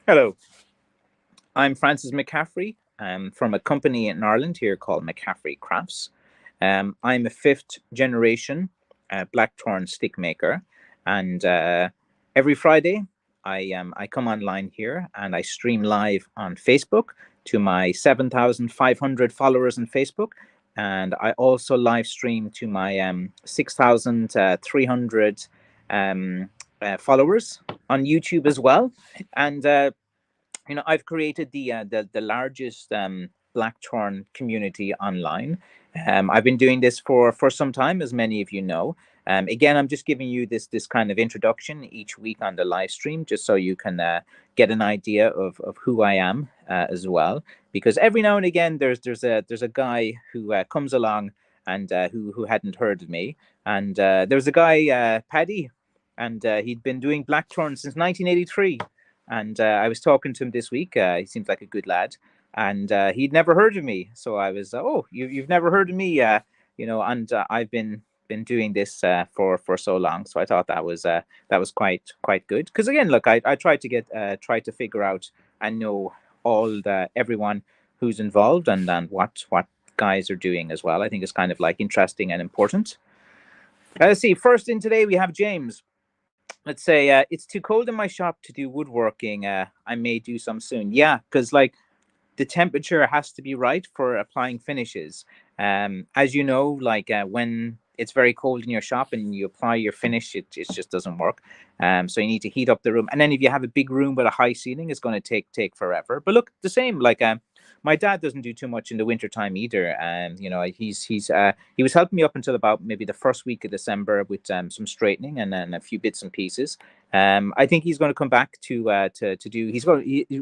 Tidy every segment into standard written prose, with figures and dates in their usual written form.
Hello, I'm Francis McCaffrey. I'm from a company in Ireland here called McCaffreyCrafts. I'm a fifth generation blackthorn stick maker, and every Friday I come online here and I stream live on Facebook to my 7,500 followers on Facebook, and I also live stream to my 6,300 followers on YouTube as well, and I've created the largest blackthorn community online. I've been doing this for some time, as many of you know. Again, I'm just giving you this kind of introduction each week on the live stream, just so you can get an idea of who I am as well. Because every now and again, there's a guy who comes along and who hadn't heard of me, and there's a guy Paddy, and he'd been doing blackthorn since 1983. And I was talking to him this week. He seems like a good lad, and he'd never heard of me. So I was, oh, you've never heard of me, and I've been doing this for so long. So I thought that was quite good. Because again, look, I tried to try to figure out and know all the everyone who's involved and what guys are doing as well. I think it's kind of like interesting and important. Let's see. First in today we have James. Let's say it's too cold in my shop to do woodworking. I may do some soon. Yeah, because like the temperature has to be right for applying finishes. As you know, like when it's very cold in your shop and you apply your finish, it just doesn't work. So you need to heat up the room. And then if you have a big room with a high ceiling, it's going to take forever. But look, the same. Like my dad doesn't do too much in the winter time either. And he was helping me up until about maybe the first week of December with some straightening and then a few bits and pieces. I think he's going to come back to do. He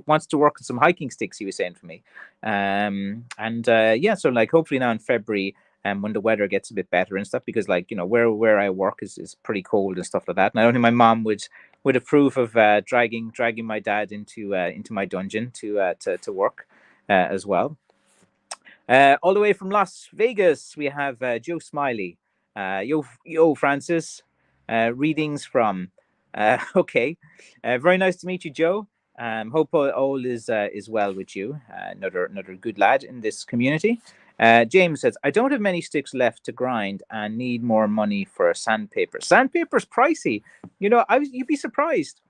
wants to work on some hiking sticks. He was saying for me, and yeah. So like hopefully now in February, when the weather gets a bit better and stuff, because like where I work is pretty cold and stuff like that. And I don't think my mom would approve of dragging my dad into my dungeon to work as well. All the way from Las Vegas, we have Joe Smiley. Yo, Francis. Readings from. Okay, very nice to meet you, Joe. Hope all is well with you. Another good lad in this community. James says, I don't have many sticks left to grind and need more money for sandpaper. Sandpaper's pricey. You'd be surprised.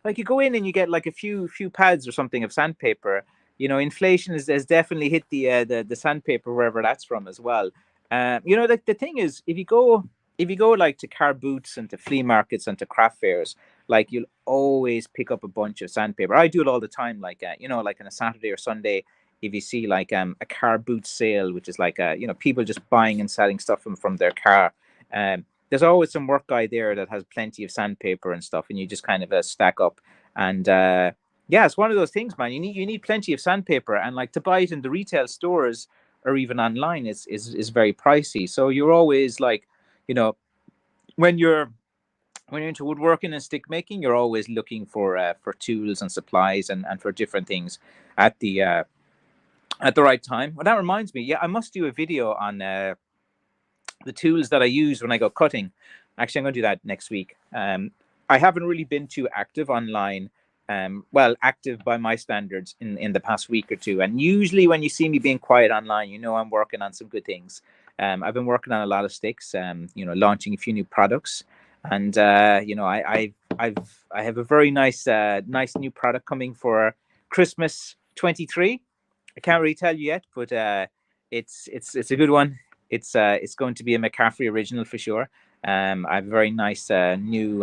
Like you go in and you get like a few pads or something of sandpaper. Inflation has definitely hit the sandpaper wherever that's from as well. The thing is, if you go like to car boots and to flea markets and to craft fairs, like you'll always pick up a bunch of sandpaper. I do it all the time, like like on a Saturday or Sunday, if you see like a car boot sale, which is like people just buying and selling stuff from their car. There's always some work guy there that has plenty of sandpaper and stuff, and you just kind of stack up. And yeah, it's one of those things, man. You need plenty of sandpaper, and like to buy it in the retail stores or even online is very pricey. So you're always like, you know, when you're into woodworking and stick making, you're always looking for tools and supplies and for different things at the right time. Well, that reminds me, yeah, I must do a video on the tools that I use when I go cutting. Actually, I'm going to do that next week. I haven't really been too active online. Well, active by my standards in the past week or two. And usually, when you see me being quiet online, I'm working on some good things. I've been working on a lot of sticks. Launching a few new products, and I have a very nice new product coming for Christmas 23. I can't really tell you yet, but it's a good one. It's going to be a McCaffrey original for sure. I have a very nice new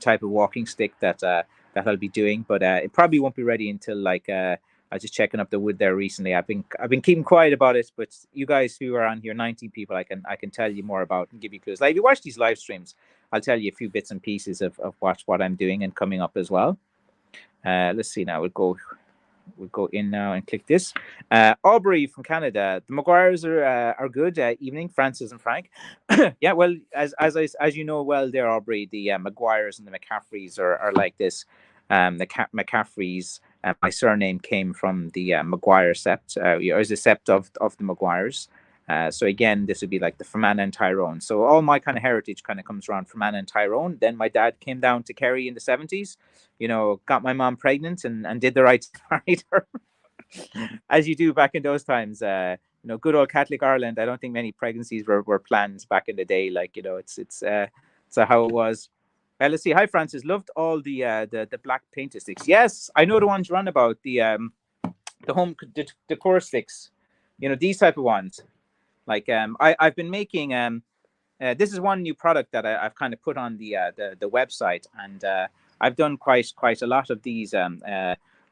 type of walking stick that I'll be doing, but it probably won't be ready until like I was just checking up the wood there recently. I've been keeping quiet about it, but you guys who are on here, 19 people, I can tell you more about and give you clues. Like if you watch these live streams, I'll tell you a few bits and pieces of what I'm doing and coming up as well. Let's see now. We'll go in now and click this. Aubrey from Canada. The Maguires are good. Evening, Francis and Frank. Yeah, well, as you know well, there, Aubrey, the Maguires and the McCaffreys are like this. The McCaffreys. My surname came from the Maguire sept. Is a sept of the Maguires. So again, this would be like the Fermanagh and Tyrone. So all my kind of heritage kind of comes around Fermanagh and Tyrone. Then my dad came down to Kerry in the 70s, got my mom pregnant and did the right thing, married her, as you do back in those times. Good old Catholic Ireland. I don't think many pregnancies were planned back in the day. Like, it's how it was. Let's see. Hi, Francis. Loved all the black painted sticks. Yes, I know the ones you're on about. The home decor sticks. These type of ones. Like I've been making this is one new product that I've kind of put on the website, and I've done quite a lot of these.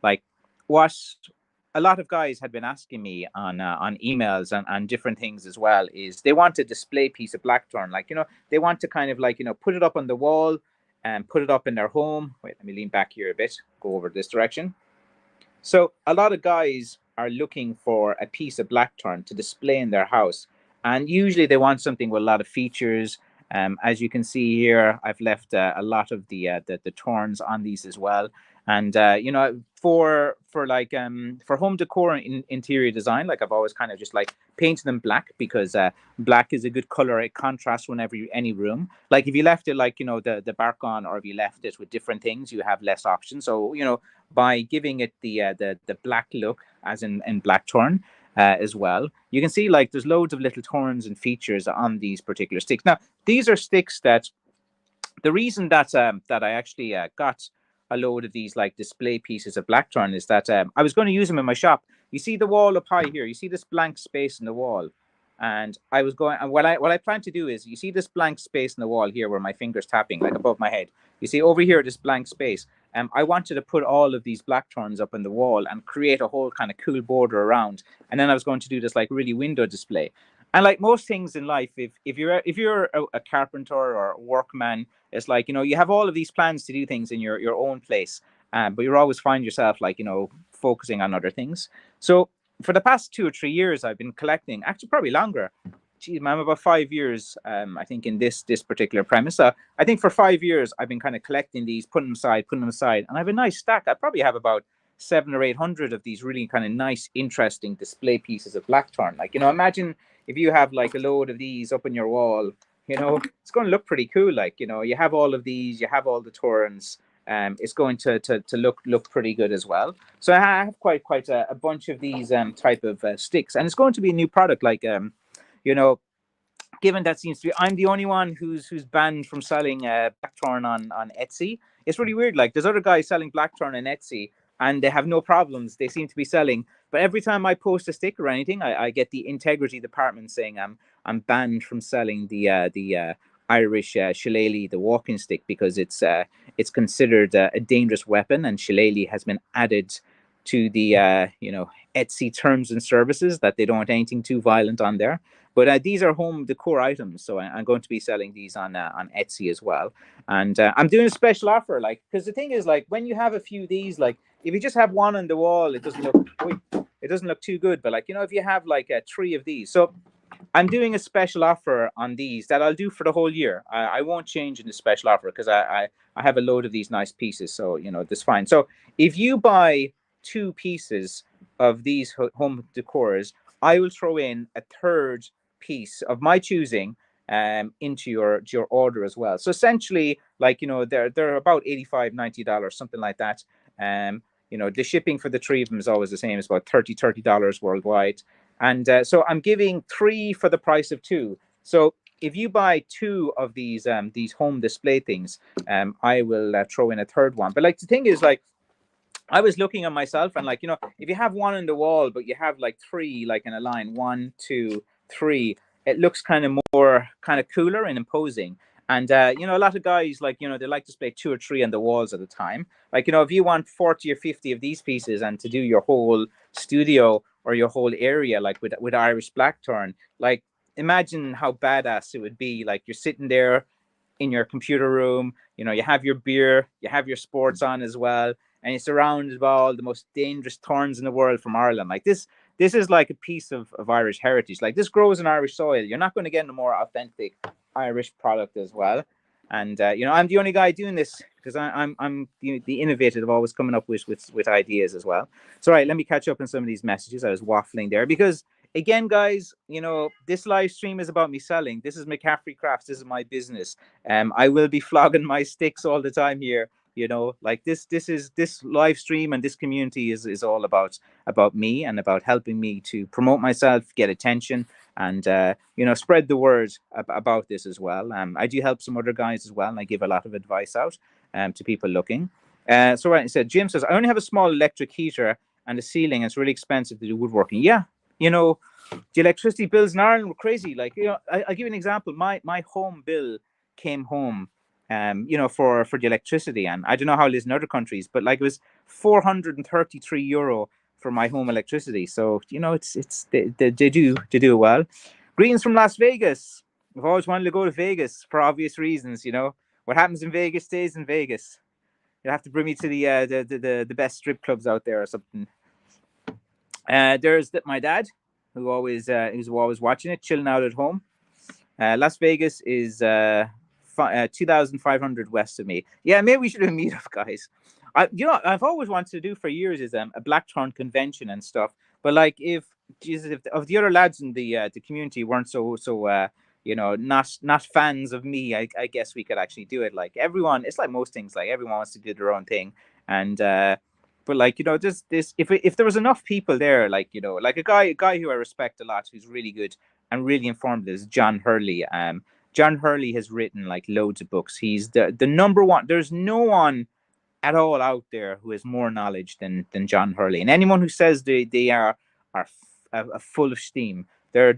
Like what a lot of guys had been asking me on emails and different things as well is they want a display piece of blackthorn. Like they want to kind of like put it up on the wall and put it up in their home. Wait, let me lean back here a bit. Go over this direction. So a lot of guys are looking for a piece of blackthorn to display in their house, and usually they want something with a lot of features. As you can see here, I've left a lot of the thorns on these as well. And for like for home decor and interior design, like I've always kind of just like painted them black because black is a good color. It contrasts whenever any room. Like if you left it like the bark on, or if you left it with different things, you have less options. So by giving it the black look, as in blackthorn, as well, you can see like there's loads of little thorns and features on these particular sticks. Now these are sticks that the reason that I actually got a load of these like display pieces of blackthorn is that I was going to use them in my shop. You see the wall up high here, you see this blank space in the wall, and I was going, and what I plan to do is, you see this blank space in the wall here where my finger's tapping like above my head, you see over here this blank space. I wanted to put all of these blackthorns up on the wall and create a whole kind of cool border around, and then I was going to do this like really window display. And like most things in life, if you're a carpenter or a workman, it's like you have all of these plans to do things in your own place, but you always find yourself like focusing on other things. So for the past 2 or 3 years, I've been collecting, actually probably longer. Geez, I'm about 5 years, I think, in this particular premise. I think for 5 years, I've been kind of collecting these, putting them aside, and I have a nice stack. I probably have about 700 or 800 of these really kind of nice, interesting display pieces of blackthorn. Like imagine if you have like a load of these up on your wall, it's going to look pretty cool. Like you have all of these, you have all the thorns. It's going to look pretty good as well. So I have quite a bunch of these type of sticks, and it's going to be a new product. Like given that seems to be I'm the only one who's banned from selling blackthorn on Etsy. It's really weird. Like there's other guys selling blackthorn on Etsy and they have no problems. They seem to be selling. But every time I post a stick or anything, I get the integrity department saying I'm banned from selling the Irish shillelagh, the walking stick, because it's considered a dangerous weapon, and shillelagh has been added to the Etsy terms and services, that they don't want anything too violent on there. But these are home decor items, so I'm going to be selling these on Etsy as well. And I'm doing a special offer, like, because the thing is, like, when you have a few of these, like, if you just have one on the wall, it doesn't look too good. But like if you have like 3 of these, so I'm doing a special offer on these that I'll do for the whole year. I won't change in the special offer because I have a load of these nice pieces, so that's fine. So if you buy 2 pieces of these home decors, I will throw in a third piece of my choosing into your order as well. So essentially, like they're about $85-$90, something like that. The shipping for the 3 of them is always the same. It's about $30 worldwide. And so I'm giving 3 for the price of 2. So if you buy 2 of these home display things, I will throw in a third one. But like the thing is, like, I was looking at myself and like, if you have one on the wall, but you have like 3 like in a line, 1, 2, 3, it looks kind of more kind of cooler and imposing. And a lot of guys, like, they like to display 2 or 3 on the walls at a time. Like, if you want 40 or 50 of these pieces and to do your whole studio or your whole area, like with Irish blackthorn, like, imagine how badass it would be. Like, you're sitting there in your computer room, you have your beer, you have your sports on as well, and you're surrounded by all the most dangerous thorns in the world from Ireland. Like, this is like a piece of Irish heritage. Like, this grows in Irish soil. You're not going to get a more authentic Irish product as well. And I'm the only guy doing this because I'm the innovative, always coming up with ideas as well. So right, let me catch up on some of these messages. I was waffling there because again, guys, this live stream is about me selling. This is McCaffrey Crafts. This is my business. I will be flogging my sticks all the time here. Like this live stream and this community is all about me and about helping me to promote myself, get attention, and spread the word about this as well. I do help some other guys as well, and I give a lot of advice out to people looking. So right, I said, Jim says, I only have a small electric heater and the ceiling. It's really expensive to do woodworking. Yeah, the electricity bills in Ireland were crazy. Like, I'll give you an example. My home bill came home, for the electricity, and I don't know how it is in other countries, but like it was €433 for my home electricity. So they do well. Greetings from Las Vegas. I've always wanted to go to Vegas for obvious reasons. What happens in Vegas stays in Vegas. You'll have to bring me to the best strip clubs out there or something. There's my dad, who's always watching it, chilling out at home. Las Vegas is 2,500 west of me. Yeah, maybe we should meet up, guys. I've always wanted to do for years is a Blackthorn convention and stuff. But like, if the other lads in the community weren't so not fans of me, I guess we could actually do it. Like everyone, it's like most things. Like everyone wants to do their own thing, and but like just this, if there was enough people there, like like a guy who I respect a lot, who's really good and really informed, is John Hurley. John Hurley has written like loads of books. He's the number one. There's no one at all out there who has more knowledge than John Hurley. And anyone who says they are full of steam, they're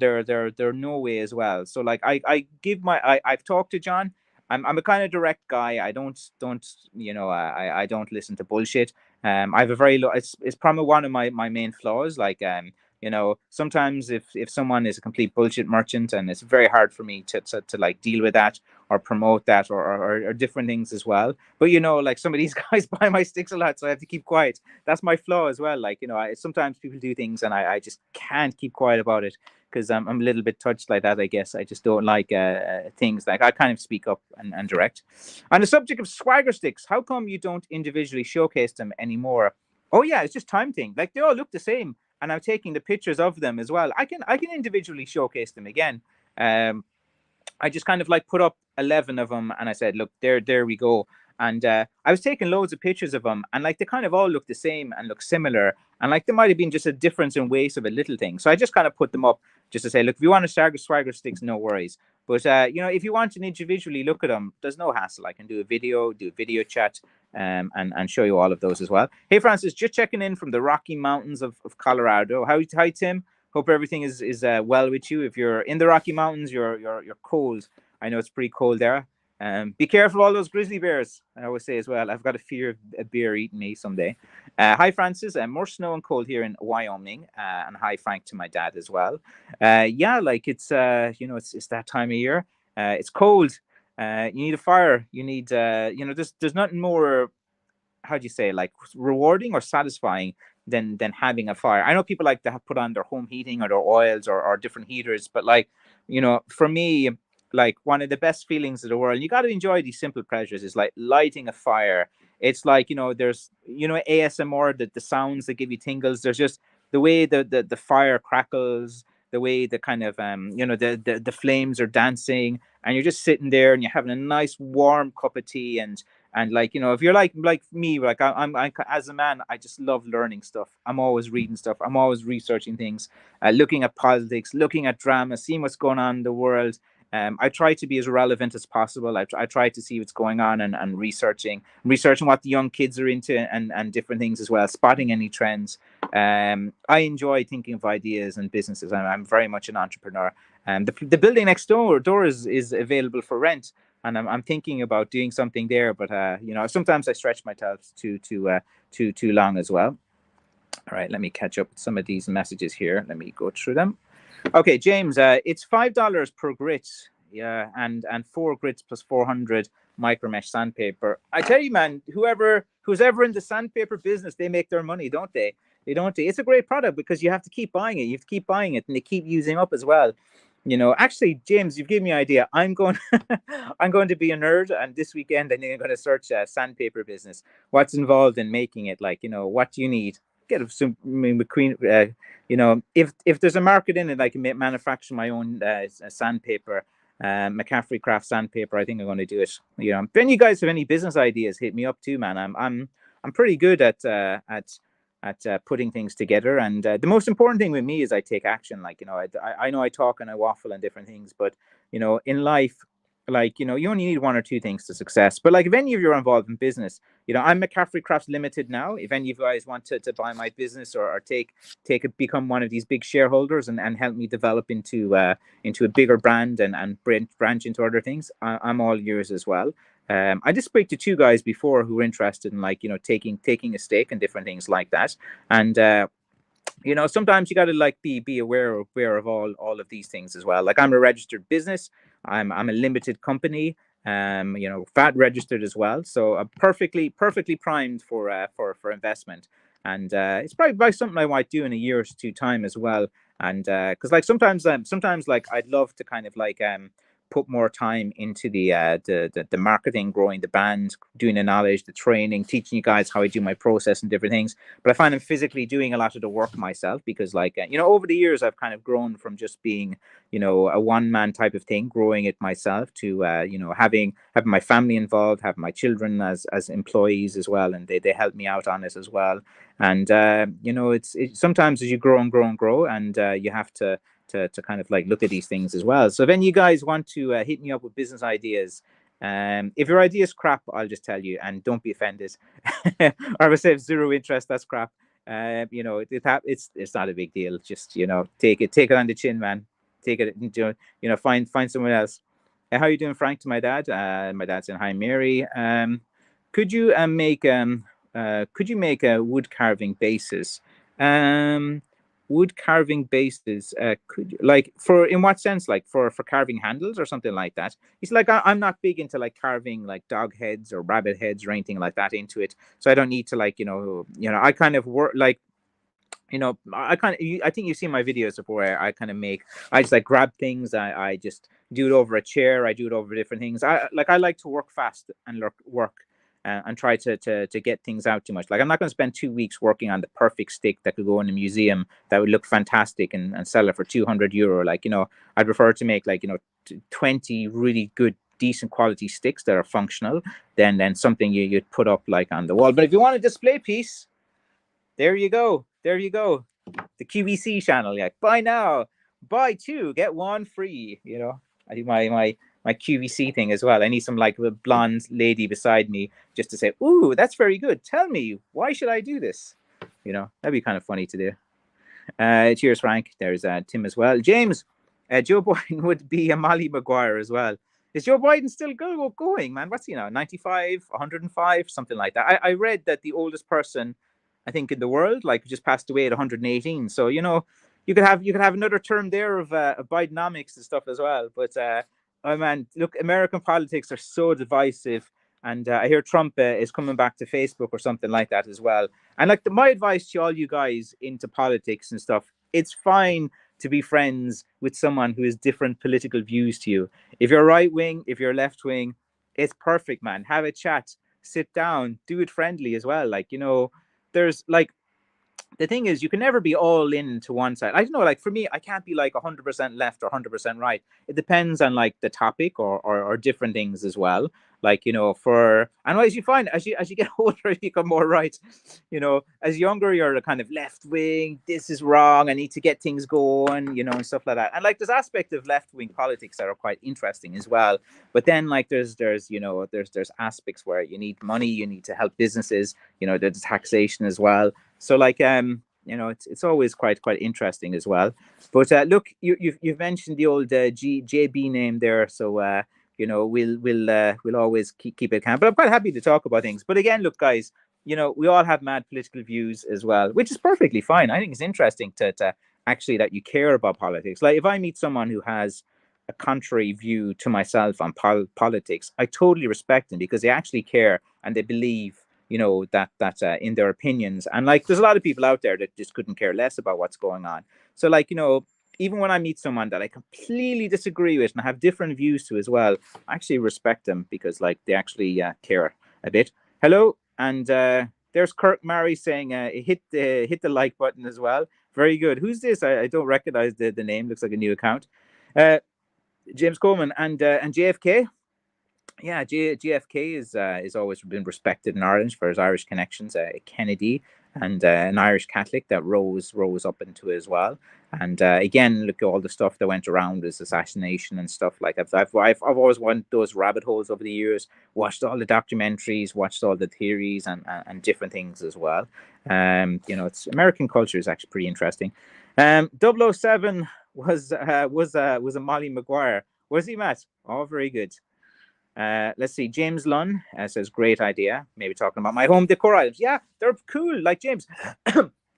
no way as well. So like I've talked to John. I'm a kind of direct guy. I don't I don't listen to bullshit. I have a very low. It's probably one of my main flaws. Like sometimes if someone is a complete bullshit merchant, and it's very hard for me to like deal with that or promote that or different things as well. But like some of these guys buy my sticks a lot, so I have to keep quiet. That's my flaw as well. Like sometimes people do things and I just can't keep quiet about it, because I'm a little bit touched like that, I guess. I just don't like things. Like I kind of speak up and direct. On the subject of swagger sticks, how come you don't individually showcase them anymore? Oh yeah, it's just time thing. Like they all look the same, and I'm taking the pictures of them as well. I can individually showcase them again. I just kind of like put up 11 of them, and I said, look, there we go. And I was taking loads of pictures of them, and like they kind of all look the same and look similar, and like there might have been just a difference in weight of a little thing. So I just kind of put them up just to say, look, if you want to start with swagger sticks, no worries. But if you want to individually look at them, there's no hassle. I can do a video chat, and show you all of those as well. Hey Francis, just checking in from the Rocky Mountains of Colorado. Hi Tim. Hope everything is well with you. If you're in the Rocky Mountains, you're cold. I know it's pretty cold there. Be careful of all those grizzly bears. I always say as well, I've got a fear of a bear eating me someday. Hi Francis, more snow and cold here in Wyoming. And hi Frank to my dad as well. Yeah, like it's it's that time of year. It's cold. You need a fire. You need there's nothing more, how do you say, like rewarding or satisfying than having a fire. I know people like to have put on their home heating or their oils or different heaters, but like for me, like one of the best feelings of the world, you got to enjoy these simple pleasures, is like lighting a fire. It's like there's ASMR, the sounds that give you tingles. There's just the way the fire crackles, the way the kind of the flames are dancing, and you're just sitting there and you're having a nice warm cup of tea, and like if you're like me, like I as a man, I just love learning stuff. I'm always reading stuff. I'm always researching things, looking at politics, looking at drama, seeing what's going on in the world. I try to be as relevant as possible. I try to see what's going on and researching what the young kids are into, and different things as well, spotting any trends. I enjoy thinking of ideas and businesses. I'm very much an entrepreneur. The building next door is available for rent, and I'm thinking about doing something there. But sometimes I stretch myself too long as well. All right, let me catch up with some of these messages here. Let me go through them. Okay, James, it's $5 per grit, yeah, and 4 grits plus 400 micromesh sandpaper. I tell you, man, who's ever in the sandpaper business, they make their money, don't they? It's a great product because you have to keep buying it. You have to keep buying it, and they keep using up as well. Actually, James, you've given me an idea. I'm going to be a nerd, and this weekend I'm going to search sandpaper business. What's involved in making it? Like, what do you need? get some McQueen. If there's a market in it, I can manufacture my own sandpaper. McCaffreyCrafts sandpaper. I think I'm going to do it. If any you guys have any business ideas, hit me up too, man. I'm pretty good at putting things together, and the most important thing with me is I take action. Like, I know I talk and I waffle and different things, but in life, like, you only need one or two things to success. But like, if any of you are involved in business, I'm McCaffrey Crafts Limited now. If any of you guys want to buy my business, or become one of these big shareholders, and help me develop into a bigger brand, and branch into other things, I'm all yours as well. I just spoke to two guys before who were interested in, like, taking a stake and different things like that. And sometimes you got to, like, be aware of all of these things as well. Like, I'm a registered business. I'm a limited company. VAT registered as well. So I'm perfectly primed for investment. And it's probably something I might do in a year's time as well. And because, like, sometimes like, I'd love to kind of, like, put more time into the marketing, growing the band, doing the knowledge, the training, teaching you guys how I do my process and different things. But I find I'm physically doing a lot of the work myself, because, like, over the years, I've kind of grown from just being, a one-man type of thing, growing it myself, to having my family involved, having my children as employees as well, and they help me out on it as well. And it's sometimes as you grow and grow and grow, and you have to kind of, like, look at these things as well. So if any of you guys want to hit me up with business ideas, if your idea is crap, I'll just tell you, and don't be offended. Or if I say zero interest, that's crap. It's not a big deal. Just, take it on the chin, man. Take it, find someone else. How you doing, Frank? To my dad. My dad's in. Hi, Mary. Could you make a wood carving basis? Wood carving bases, could you, like, for, in what sense, like for carving handles or something like that? It's like, I'm not big into, like, carving, like, dog heads or rabbit heads or anything like that into it, so I don't need to, like, I kind of work, like, I think you've seen my videos before. I just, like, grab things, I just do it over a chair, I do it over different things. I like to work fast and work, and try to get things out too much. Like, I'm not going to spend 2 weeks working on the perfect stick that could go in a museum that would look fantastic, and sell it for €200. Like, I'd prefer to make, like, 20 really good, decent quality sticks that are functional, than something you'd put up, like, on the wall. But if you want a display piece, there you go. The QVC channel, like, buy now, buy two, get one free. I think my QVC thing as well. I need some, like, a blonde lady beside me just to say, "Ooh, that's very good. Tell me, why should I do this?" That'd be kind of funny to do. Cheers, Frank. There's Tim as well. James, Joe Biden would be a Molly Maguire as well. Is Joe Biden still going, man? What's he now? 95, 105, something like that. I read that the oldest person, I think, in the world, like, just passed away at 118. So, you could have another term there of Bidenomics and stuff as well. But oh man, look, American politics are so divisive, and I hear Trump is coming back to Facebook or something like that as well. And, like, my advice to all you guys into politics and stuff, it's fine to be friends with someone who has different political views to you. If you're right wing, if you're left wing, it's perfect, man. Have a chat, sit down, do it friendly as well. Like, there's, like, the thing is, you can never be all in to one side. I don't know, like, for me, I can't be, like, 100% left or 100% right. It depends on, like, the topic, or different things as well. Like, and as you find, as you get older, you become more right. As younger, you're the kind of left wing. This is wrong. I need to get things going, and stuff like that. And, like, there's aspects of left wing politics that are quite interesting as well. But then, like, there's aspects where you need money, you need to help businesses. There's taxation as well. So, like, it's always quite interesting as well. But look, you've mentioned the old JB name there, so we'll always keep it calm. But I'm quite happy to talk about things. But again, look, guys, we all have mad political views as well, which is perfectly fine. I think it's interesting to actually that you care about politics. Like, if I meet someone who has a contrary view to myself on politics, I totally respect them, because they actually care and they believe that in their opinions. And, like, there's a lot of people out there that just couldn't care less about what's going on. So, like, even when I meet someone that I completely disagree with and have different views to as well, I actually respect them, because, like, they actually care a bit. Hello, and there's Kirk Murray saying hit the like button as well. Very good. Who's this? I don't recognize the name. Looks like a new account. James Coleman and JFK. Yeah, GFK is always been respected in Ireland for his Irish connections. Kennedy and an Irish Catholic that rose up into it as well. And again, look at all the stuff that went around his assassination and stuff. Like I've always wanted those rabbit holes over the years. Watched all the documentaries, watched all the theories and different things as well. It's American culture is actually pretty interesting. 007 was a Molly Maguire. Was he, Matt? Oh, very good. Let's see. James Lunn says, great idea. Maybe talking about my home decor items. Yeah, they're cool. Like James,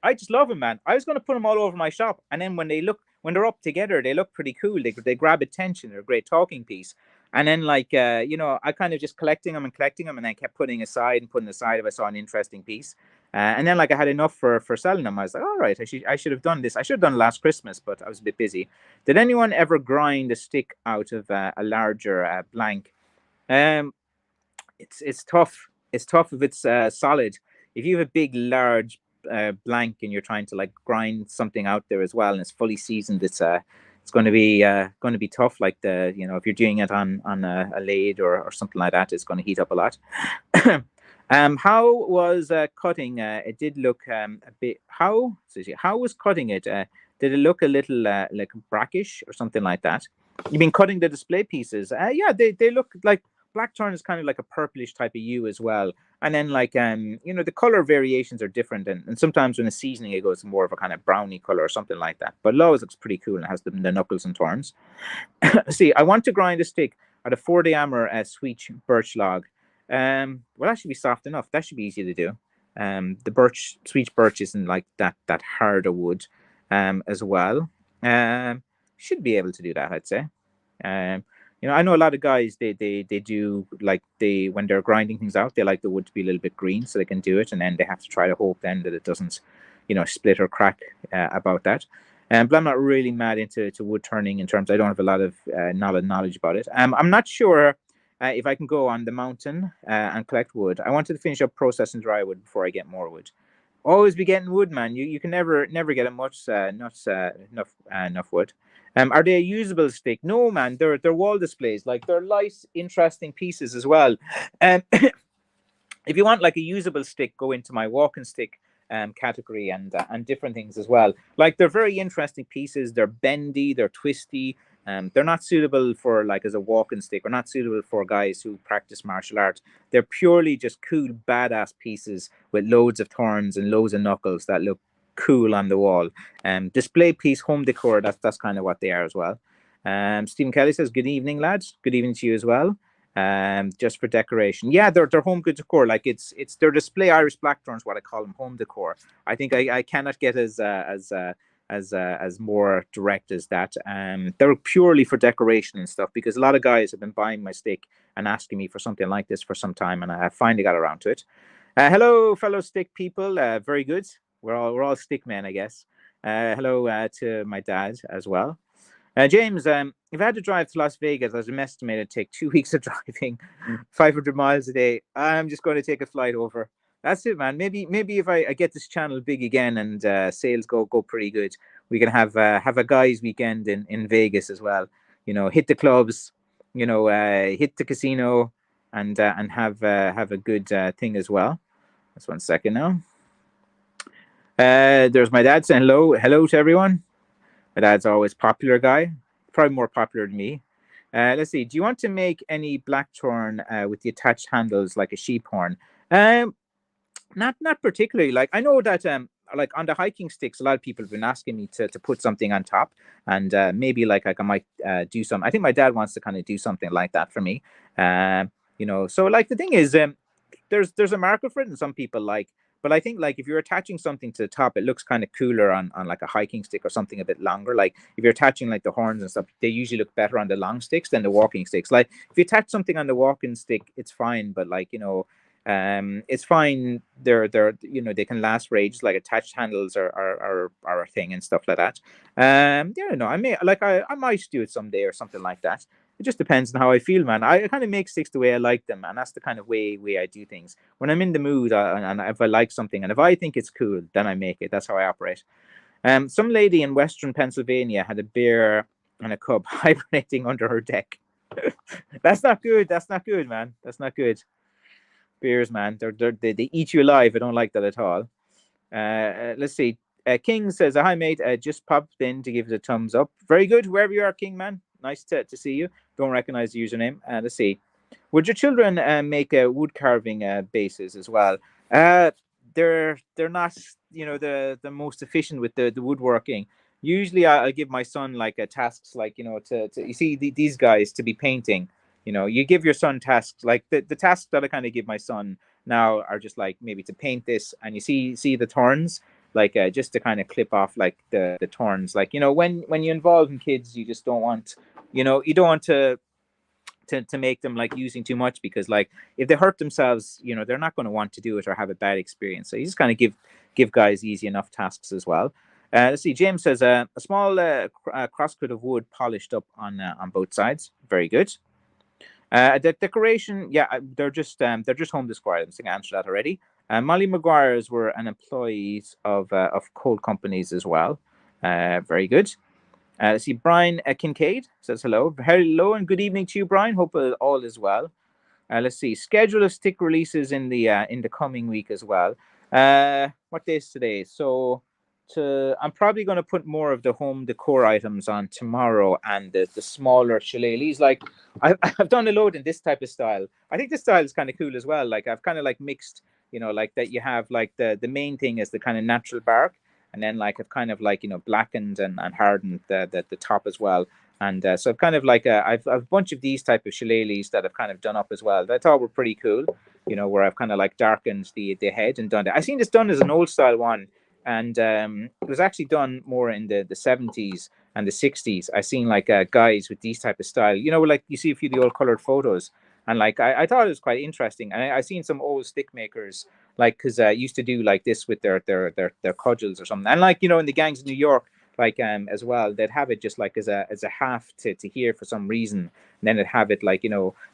I just love them, man. I was going to put them all over my shop. And then when they're up together, they look pretty cool. They grab attention. They're a great talking piece. And then I kind of just collecting them and then kept putting aside if I saw an interesting piece. And then I had enough for selling them. I was like, all right, I should have done this. I should have done it last Christmas, but I was a bit busy. Did anyone ever grind a stick out of a larger blank? It's tough. It's tough if it's solid. If you have a big, large blank and you're trying to grind something out there as well, and it's fully seasoned, it's going to be tough. Like if you're doing it on a lathe or something like that, it's going to heat up a lot. How was cutting? It did look a bit. How was cutting it? Did it look a little like brackish or something like that? You mean cutting the display pieces? Yeah, they look like. Blackthorn is kind of like a purplish type of hue as well. And then the color variations are different. And sometimes when it's seasoning, it goes more of a kind of browny color or something like that. But it always looks pretty cool and has the knuckles and thorns. See, I want to grind a stick at a 4 diameter sweet birch log. Well, that should be soft enough. That should be easy to do. The sweet birch isn't like that harder wood as well. Should be able to do that, I'd say. I know a lot of guys, they do when they're grinding things out, they like the wood to be a little bit green so they can do it. And then they have to try to hope then that it doesn't, split or crack about that. But I'm not really mad into wood turning in terms, I don't have a lot of knowledge about it. I'm not sure if I can go on the mountain and collect wood. I wanted to finish up processing dry wood before I get more wood. Always be getting wood, man. You can never get enough wood. Are they a usable stick? No, man. They're wall displays. They're light, interesting pieces as well. If you want a usable stick, go into my walking stick category and different things as well. They're very interesting pieces. They're bendy. They're twisty. They're not suitable for as a walking stick, or not suitable for guys who practice martial arts. They're purely just cool, badass pieces with loads of thorns and loads of knuckles that look cool on the wall. Display piece, home decor, that's kind of what they are as well. Stephen Kelly says, good evening, lads. Good evening to you as well. Just for decoration. Yeah, they're home good decor. It's their display Irish blackthorns, what I call them, home decor. I think I cannot get as more direct as that. They're purely for decoration and stuff, because a lot of guys have been buying my stick and asking me for something like this for some time, and I finally got around to it. Hello, fellow stick people. Very good. We're all stick men, I guess. Hello to my dad as well. James, if I had to drive to Las Vegas, as I'm estimated to take 2 weeks of driving, 500 miles a day, I'm just going to take a flight over. That's it, man. Maybe if I get this channel big again and sales go pretty good, we can have a guys' weekend in Vegas as well. Hit the clubs, hit the casino, and have a good thing as well. Just 1 second now. There's my dad saying hello to everyone. My dad's always popular guy, probably more popular than me. Let's see. Do you want to make any blackthorn with the attached handles like a sheep horn? Not particularly. I know that on the hiking sticks, a lot of people have been asking me to put something on top, and maybe I might do some. I think my dad wants to kind of do something like that for me. So the thing is, there's a market for it, and some people like. But I think if you're attaching something to the top, it looks kind of cooler on a hiking stick or something a bit longer. If you're attaching the horns and stuff, they usually look better on the long sticks than the walking sticks. If you attach something on the walking stick, it's fine. But it's fine. They can last for ages. Attached handles are a thing and stuff like that. I might do it someday or something like that. it just depends on how I feel, man. I kind of make sticks the way I like them, and that's the kind of way I do things. When I'm in the mood, and if I like something, and if I think it's cool, then I make it. That's how I operate. Some lady in Western Pennsylvania had a bear and a cub hibernating under her deck. That's not good. That's not good, man. That's not good. Bears, man, they eat you alive. I don't like that at all. Let's see. King says, "Hi, mate. Just popped in to give it a thumbs up. Very good, wherever you are, King, man. Nice to see you. Don't recognize the username. Let's see. Would your children make wood carving bases as well? Uh, they're not, the most efficient with the woodworking. Usually, I give my son like tasks, like to you see these guys to be painting. You give your son tasks like the tasks that I kind of give my son now are just like maybe to paint this, and you see the turns, like just to kind of clip off like the turns, like when you involve in kids, you just don't want, you don't want to make them like using too much, because like if they hurt themselves, they're not going to want to do it or have a bad experience. So you just kind of give guys easy enough tasks as well. Let's see. James says a small crosscut of wood polished up on both sides. Very good. The decoration, yeah, they're just home decor items. I think I answered that already. Molly Maguire's were an employees of coal companies as well. Very good. Let's see. Brian Kincaid says hello. Hello and good evening to you, Brian. Hope all is well. Let's see. Schedule of stick releases in the coming week as well. What day is today? So I'm probably going to put more of the home decor items on tomorrow, and the smaller shillelaghs. Like I've done a load in this type of style. I think this style is kind of cool as well. Like I've kind of like mixed, like that you have like the main thing is the kind of natural bark, and then like I've kind of like blackened and hardened the top as well. And so I've kind of like I've a bunch of these type of shillelaghs that I've kind of done up as well, that I thought were pretty cool. Where I've kind of like darkened the head and done it. I seen this done as an old style one, and it was actually done more in the 70s and the 60s. I seen like guys with these type of style, like you see a few of the old colored photos, and like I thought it was quite interesting. And I seen some old stick makers, like, because used to do like this with their cudgels or something, and like in the gangs in New York, like as well, they'd have it just like as a half to here for some reason, and then they'd have it like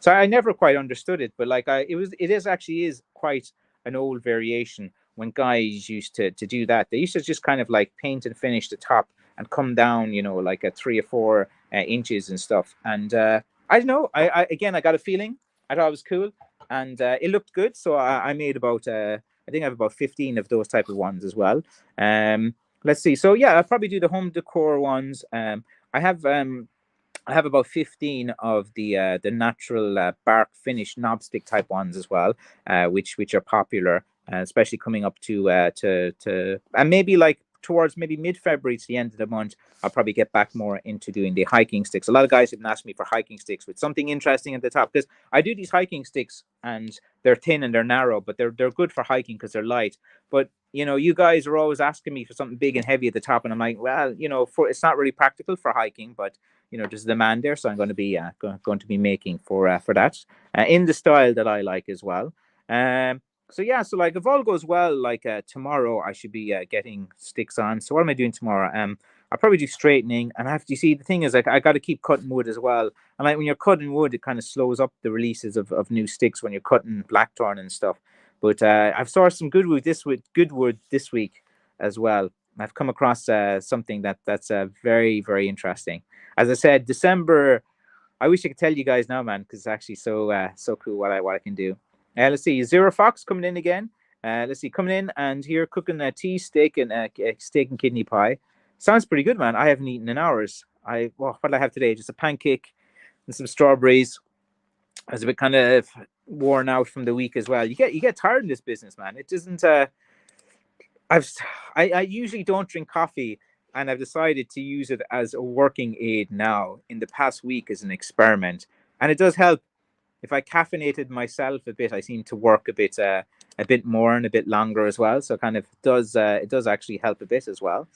so I never quite understood it, but like it is quite an old variation. When guys used to do that, they used to just kind of like paint and finish the top and come down, like at 3 or 4 inches and stuff. And I don't know. I got a feeling. I thought it was cool, and it looked good. So I made about I think I have about 15 of those type of ones as well. Let's see. So yeah, I'll probably do the home decor ones. I have about 15 of the natural bark finish knobstick type ones as well, which are popular, especially coming up to and maybe like towards maybe mid-February to the end of the month. I'll probably get back more into doing the hiking sticks. A lot of guys have been asking me for hiking sticks with something interesting at the top, because I do these hiking sticks and they're thin and they're narrow, but they're good for hiking because they're light. But you guys are always asking me for something big and heavy at the top, and I'm like, well, it's not really practical for hiking, but there's a demand there, so I'm going to be going to be making for that in the style that I like as well. So yeah, so like if all goes well, like tomorrow I should be getting sticks on. So what am I doing tomorrow? I'll probably do straightening, and you see, the thing is, like, I got to keep cutting wood as well. And like when you're cutting wood, it kind of slows up the releases of new sticks when you're cutting blackthorn and stuff. But I've sourced some good wood this week as well. I've come across something that's very, very interesting. As I said, December. I wish I could tell you guys now, man, because it's actually so cool what I can do. Let's see, Zero Fox coming in again. Let's see, coming in and here cooking a tea, steak, and steak and kidney pie. Sounds pretty good, man. I haven't eaten in hours. What did I have today? Just a pancake and some strawberries. I was a bit kind of worn out from the week as well. You get tired in this business, man. It doesn't. I usually don't drink coffee, and I've decided to use it as a working aid now in the past week as an experiment, and it does help. If I caffeinated myself a bit, I seem to work a bit more and a bit longer as well. So kind of it does actually help a bit as well.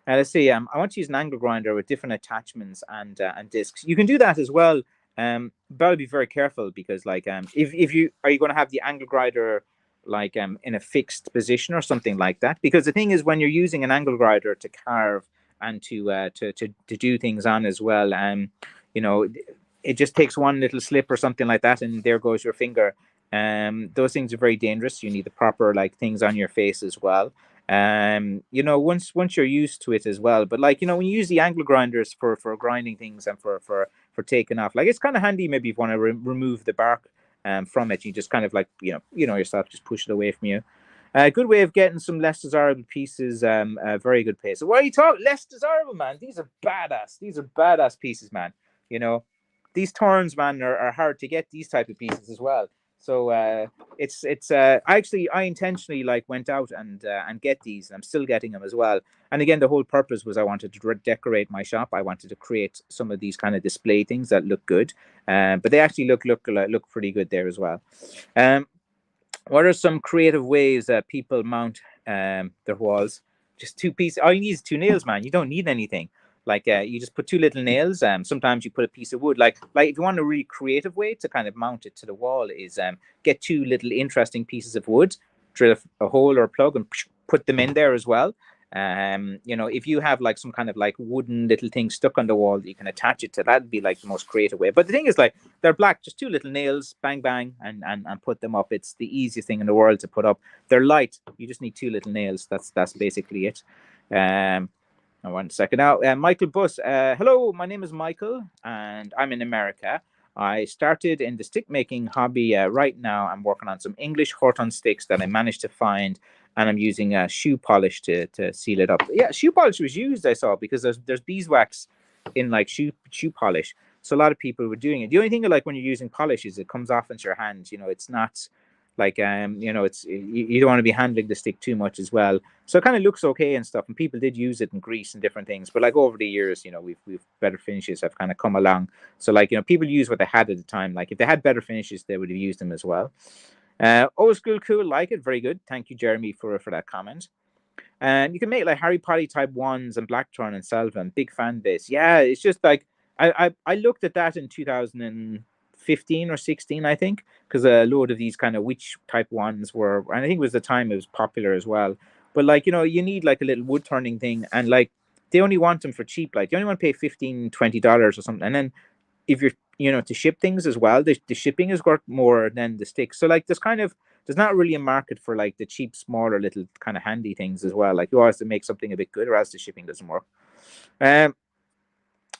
Let's see. I want to use an angle grinder with different attachments and discs. You can do that as well. But I'll be very careful, because like if you are you going to have the angle grinder like in a fixed position or something like that, because the thing is, when you're using an angle grinder to carve and to do things on as well, you know it just takes one little slip or something like that, and there goes your finger. Those things are very dangerous. You need the proper like things on your face as well. You know, once you're used to it as well. But like, you know, when you use the angle grinders for grinding things and for taking off, like it's kind of handy maybe if you want to remove the bark from it. You just kind of like, you know yourself, just push it away from you. A good way of getting some less desirable pieces. A very good place. So what are you talking? Less desirable, man. These are badass. These are badass pieces, man. You know, these turns, man, are hard to get. These type of pieces as well. So it's I intentionally like went out and get these. And I'm still getting them as well. And again, the whole purpose was I wanted to decorate my shop. I wanted to create some of these kind of display things that look good. But they actually look pretty good there as well. What are some creative ways that people mount their walls? Just two pieces. All you need is two nails, man. You don't need anything. Like you just put two little nails. Sometimes you put a piece of wood. Like if you want a really creative way to kind of mount it to the wall is get two little interesting pieces of wood, drill a hole or a plug, and put them in there as well. You know, if you have like some kind of like wooden little thing stuck on the wall that you can attach it to, that'd be like the most creative way. But the thing is, like, they're black, just two little nails, bang bang, and put them up. It's the easiest thing in the world to put up. They're light. You just need two little nails. That's basically it. One second now. Michael Buss. Hello, my name is Michael, and I'm in America. I started in the stick making hobby. Right now, I'm working on some English Horton sticks that I managed to find, and I'm using shoe polish to seal it up. Yeah, shoe polish was used, I saw, because there's beeswax in like shoe polish. So a lot of people were doing it. The only thing like when you're using polish is it comes off into your hands. You know, it's not like you know, it's you don't want to be handling the stick too much as well. So it kind of looks okay and stuff. And people did use it in grease and different things. But like over the years, you know, we've better finishes have kind of come along. So like, you know, people use what they had at the time. Like if they had better finishes, they would have used them as well. Old school cool, like it, very good. Thank you, Jeremy, for that comment. And you can make like Harry Potter type wands and blackthorn and sell them. Big fan base. Yeah, it's just like I looked at that in 2015 or 16, I think, because a load of these kind of witch type wands were, and I think it was the time it was popular as well. But like, you know, you need like a little wood turning thing, and like they only want them for cheap. Like you only want to pay $15-20 or something, and then if you're, you know, to ship things as well, the shipping is worth more than the sticks. So like there's not really a market for like the cheap, smaller little kind of handy things as well. Like you always have to make something a bit good, or else the shipping doesn't work.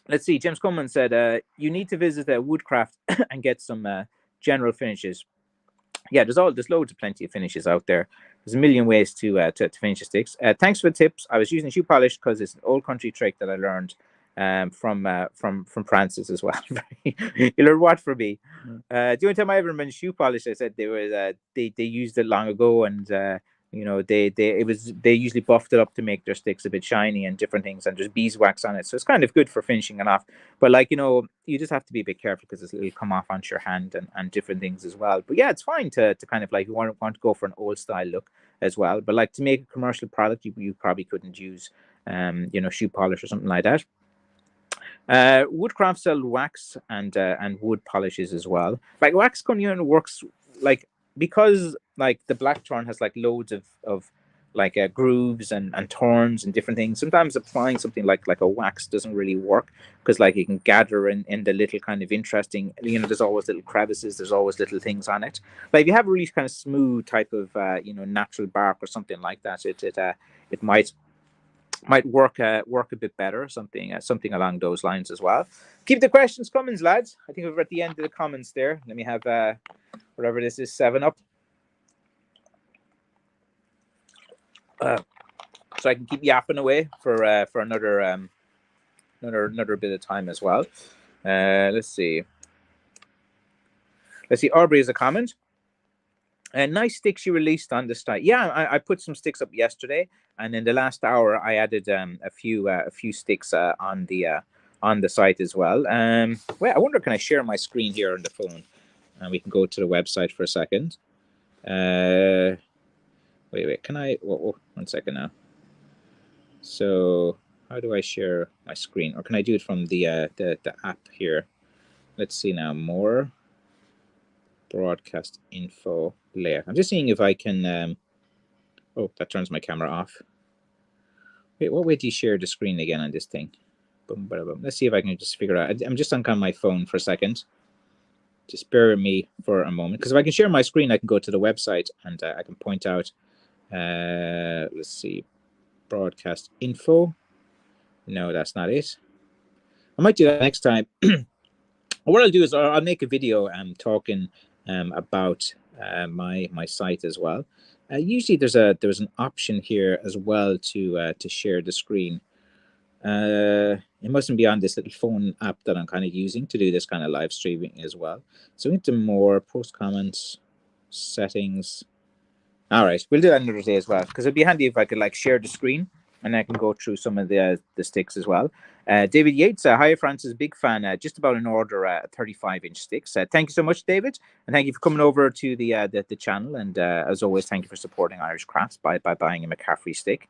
Let's see. James Coleman said you need to visit Woodcraft and get some general finishes. Yeah, there's loads of plenty of finishes out there. There's a million ways to finish the sticks. Thanks for the tips. I was using shoe polish because it's an old country trick that I learned from Francis as well. You learned what from me? The only time I ever mentioned shoe polish, I said they used it long ago, and you know, they usually buffed it up to make their sticks a bit shiny and different things, and there's beeswax on it, so it's kind of good for finishing it off. But like, you know, you just have to be a bit careful because it'll come off onto your hand and different things as well. But yeah, it's fine to kind of like, you want to go for an old style look as well. But like to make a commercial product, you probably couldn't use you know, shoe polish or something like that. Woodcraft sell wax and wood polishes as well. Like wax works like, because like the blackthorn has like loads of like grooves and thorns and different things. Sometimes applying something like a wax doesn't really work, because like you can gather in the little kind of interesting, you know, there's always little crevices, there's always little things on it. But if you have a really kind of smooth type of you know, natural bark or something like that, it might work a bit better, something along those lines as well. Keep the questions coming, lads. I think we're at the end of the comments there. Let me have whatever this is, 7-Up, so I can keep yapping away for another bit of time as well. Let's see. Aubrey has a comment. Nice sticks you released on the site. Yeah, I put some sticks up yesterday, and in the last hour I added a few sticks on the site as well. Wait, I wonder, can I share my screen here on the phone, and we can go to the website for a second. Wait, can I? Whoa, 1 second now. So how do I share my screen, or can I do it from the app here? Let's see now. More broadcast info layer. I'm just seeing if I can. Oh, that turns my camera off. Wait, what way do you share the screen again on this thing? Boom, bada, boom. Let's see if I can just figure out. I'm just on kind of my phone for a second. Just bear with me for a moment, because if I can share my screen, I can go to the website and I can point out. Let's see, broadcast info. No, that's not it. I might do that next time. What I'll do is I'll make a video talking about my site as well. Usually there's an option here as well to share the screen. It mustn't be on this little phone app that I'm kind of using to do this kind of live streaming as well. So into more, post comments, settings. All right, we'll do that another day as well, because it'd be handy if I could like share the screen and I can go through some of the sticks as well. David Yates, hi Francis, big fan. Just about an order 35-inch sticks. Thank you so much, David, and thank you for coming over to the channel. And as always, thank you for supporting Irish crafts by buying a McCaffrey stick.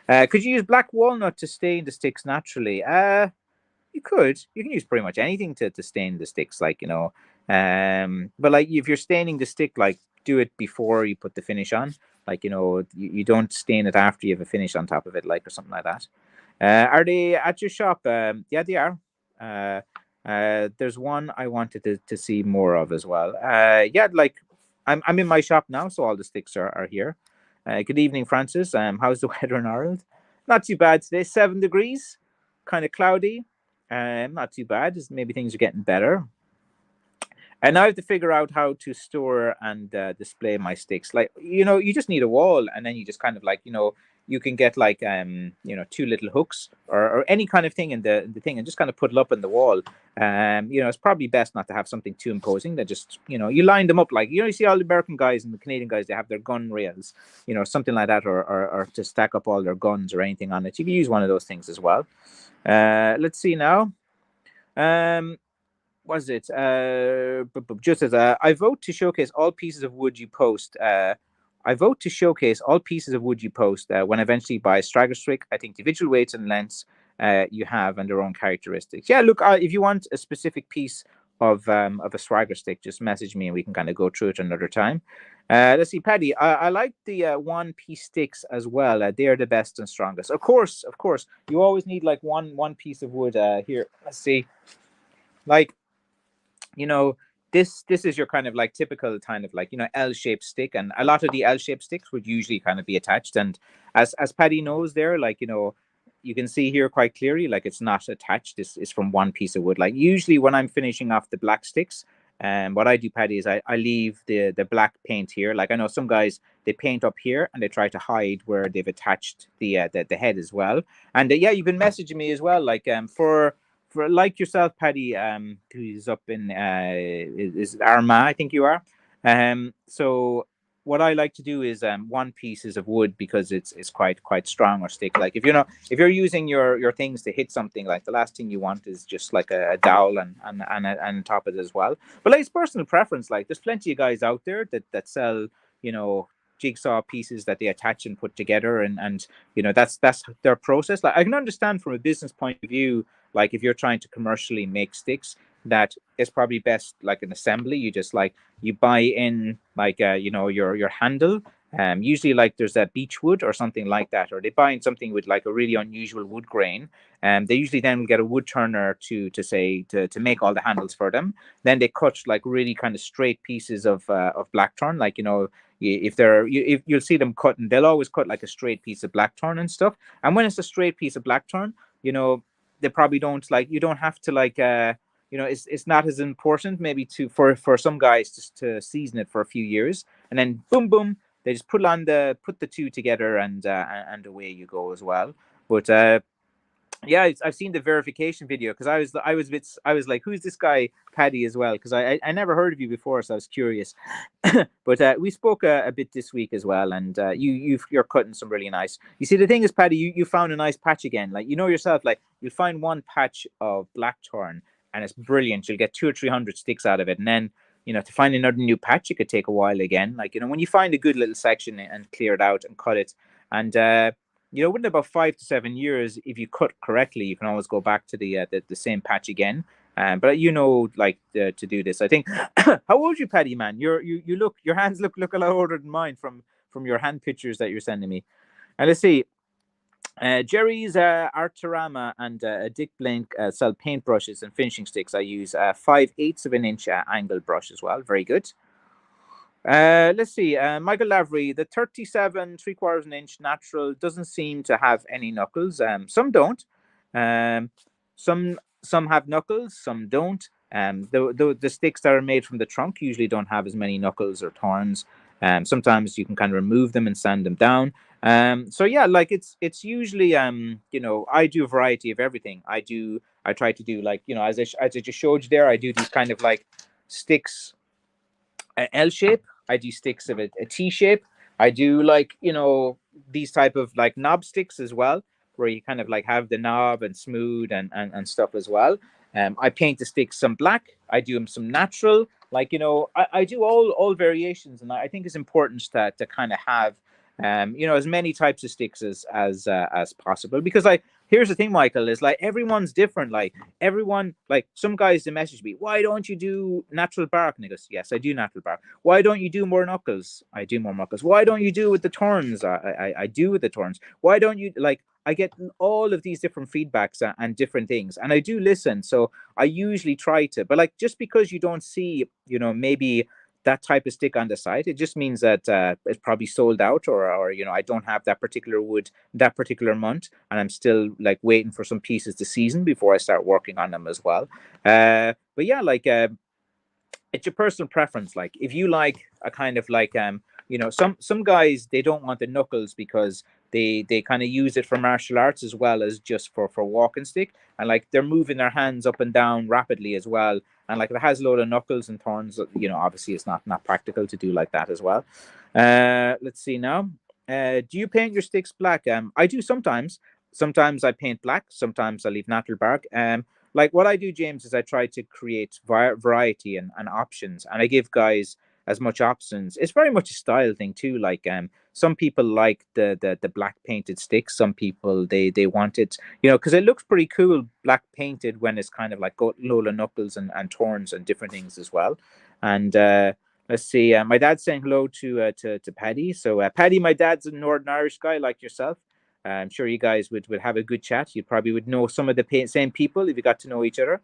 Could you use black walnut to stain the sticks naturally? You can use pretty much anything to stain the sticks, like, you know. But like if you're staining the stick, like do it before you put the finish on. Like, you know, you don't stain it after you have a finish on top of it, like, or something like that. Are they at your shop? Yeah, they are. There's one I wanted to see more of as well. Yeah, like I'm in my shop now, so all the sticks are here. Good evening, Francis. How's the weather in Ireland? Not too bad today. 7 degrees, kind of cloudy. Not too bad. Maybe things are getting better. And now I have to figure out how to store and display my sticks. Like, you know, you just need a wall, and then you just kind of like, you know, you can get like you know, 2 little hooks or any kind of thing in the thing, and just kind of put it up in the wall. You know, it's probably best not to have something too imposing. That just, you know, you line them up, like, you know, you see all the American guys and the Canadian guys, they have their gun rails, you know, something like that, or to stack up all their guns or anything on it. You can use one of those things as well. Let's see now. Was it just as I vote to showcase all pieces of wood you post. I vote to showcase all pieces of wood you post when I eventually buy a Straggler stick. I think individual weights and lengths you have and their own characteristics. Yeah, look, if you want a specific piece of a Swagger stick, just message me and we can kind of go through it another time. Let's see, Paddy. I like the one-piece sticks as well. They are the best and strongest. Of course, of course. You always need like one piece of wood. Here, let's see. Like, you know, this is your kind of like typical kind of like, you know, L-shaped stick, and a lot of the L-shaped sticks would usually kind of be attached. And as Paddy knows there, like, you know, you can see here quite clearly, like it's not attached. This is from one piece of wood. Like usually when I'm finishing off the black sticks, what I do, Paddy, is I leave the black paint here. Like I know some guys, they paint up here and they try to hide where they've attached the head as well. And yeah, you've been messaging me as well, like for like yourself, Paddy, who's up in is Armagh, I think you are. So what I like to do is one pieces of wood, because it's quite strong or stick. Like if you know, if you're using your things to hit something, like the last thing you want is just like a dowel and top of it as well. But like it's personal preference. Like there's plenty of guys out there that sell, you know, jigsaw pieces that they attach and put together, and you know, that's their process. Like I can understand from a business point of view, like if you're trying to commercially make sticks, that it's probably best like an assembly. You just like you buy in like you know, your handle. Usually like there's a beech wood or something like that, or they buy in something with like a really unusual wood grain. And they usually then will get a wood turner to make all the handles for them. Then they cut like really kind of straight pieces of blackthorn. Like, you know, if if you'll see them cut, and they'll always cut like a straight piece of blackthorn and stuff. And when it's a straight piece of blackthorn, you know, they probably don't like, you don't have to like you know, it's not as important maybe to for some guys just to season it for a few years, and then boom boom, they just put the two together, and away you go as well. But yeah, I've seen the verification video, because I was like, who's this guy Paddy as well, because I never heard of you before, so I was curious. But we spoke a bit this week as well, and you're cutting some really nice. You see, the thing is, Paddy, you found a nice patch again. Like, you know yourself, like you'll find one patch of blackthorn and it's brilliant. You'll get 200 or 300 sticks out of it, and then, you know, to find another new patch, it could take a while again. Like, you know, when you find a good little section and clear it out and cut it, and you know, within about 5 to 7 years, if you cut correctly, you can always go back to the same patch again. But you know, like to do this, I think. How old are you, Paddy? Man, you look, your hands look a lot older than mine from your hand pictures that you're sending me. And let's see. Jerry's Artarama and Dick Blink sell paintbrushes and finishing sticks. I use 5/8 of an inch angle brush as well. Very good. Let's see. Michael Lavery, the 37 3/4 an inch natural doesn't seem to have any knuckles. Some don't. Um, some have knuckles, some don't. The sticks that are made from the trunk usually don't have as many knuckles or thorns. Sometimes you can kind of remove them and sand them down. So yeah, like it's usually I do a variety of everything. I try to do, like, as I just showed you there. I do these kind of like sticks, L shape. I do sticks of a T shape. I do, like, these type of like knob sticks as well, where you kind of like have the knob and smooth and stuff as well. I paint the sticks some black. I do them some natural. Like, I do all variations, and I think it's important to kind of have as many types of sticks as possible, because, like, here's the thing, Michael, is like everyone's different. Like everyone, like some guys, they message me, why don't you do natural bark? And he goes, yes, I do natural bark. Why don't you do more knuckles? I do more knuckles. Why don't you do with the turns? I do with the turns. Why don't you, like, I get all of these different feedbacks and different things, and I do listen. So I usually try to, but like, just because you don't see, maybe that type of stick on the site, it just means that it's probably sold out, or I don't have that particular wood that particular month, and I'm still like waiting for some pieces to season before I start working on them as well. But yeah, like, it's your personal preference. Like, if you like a kind of like some guys, they don't want the knuckles because they kind of use it for martial arts as well as just for walking stick, and like they're moving their hands up and down rapidly as well. And like, if it has a load of knuckles and thorns, obviously it's not practical to do like that as well. Let's see now. Do you paint your sticks black? I do sometimes. Sometimes I paint black. Sometimes I leave natural bark. Like, what I do, James, is I try to create variety and options, and I give guys as much options. It's very much a style thing too. Like, some people like the black painted sticks. Some people, they want it, because it looks pretty cool black painted when it's kind of like got Lola knuckles and torns and different things as well. And let's see. My dad's saying hello to Paddy. So Paddy, my dad's a Northern Irish guy like yourself. I'm sure you guys would have a good chat. You probably would know some of the same people if you got to know each other.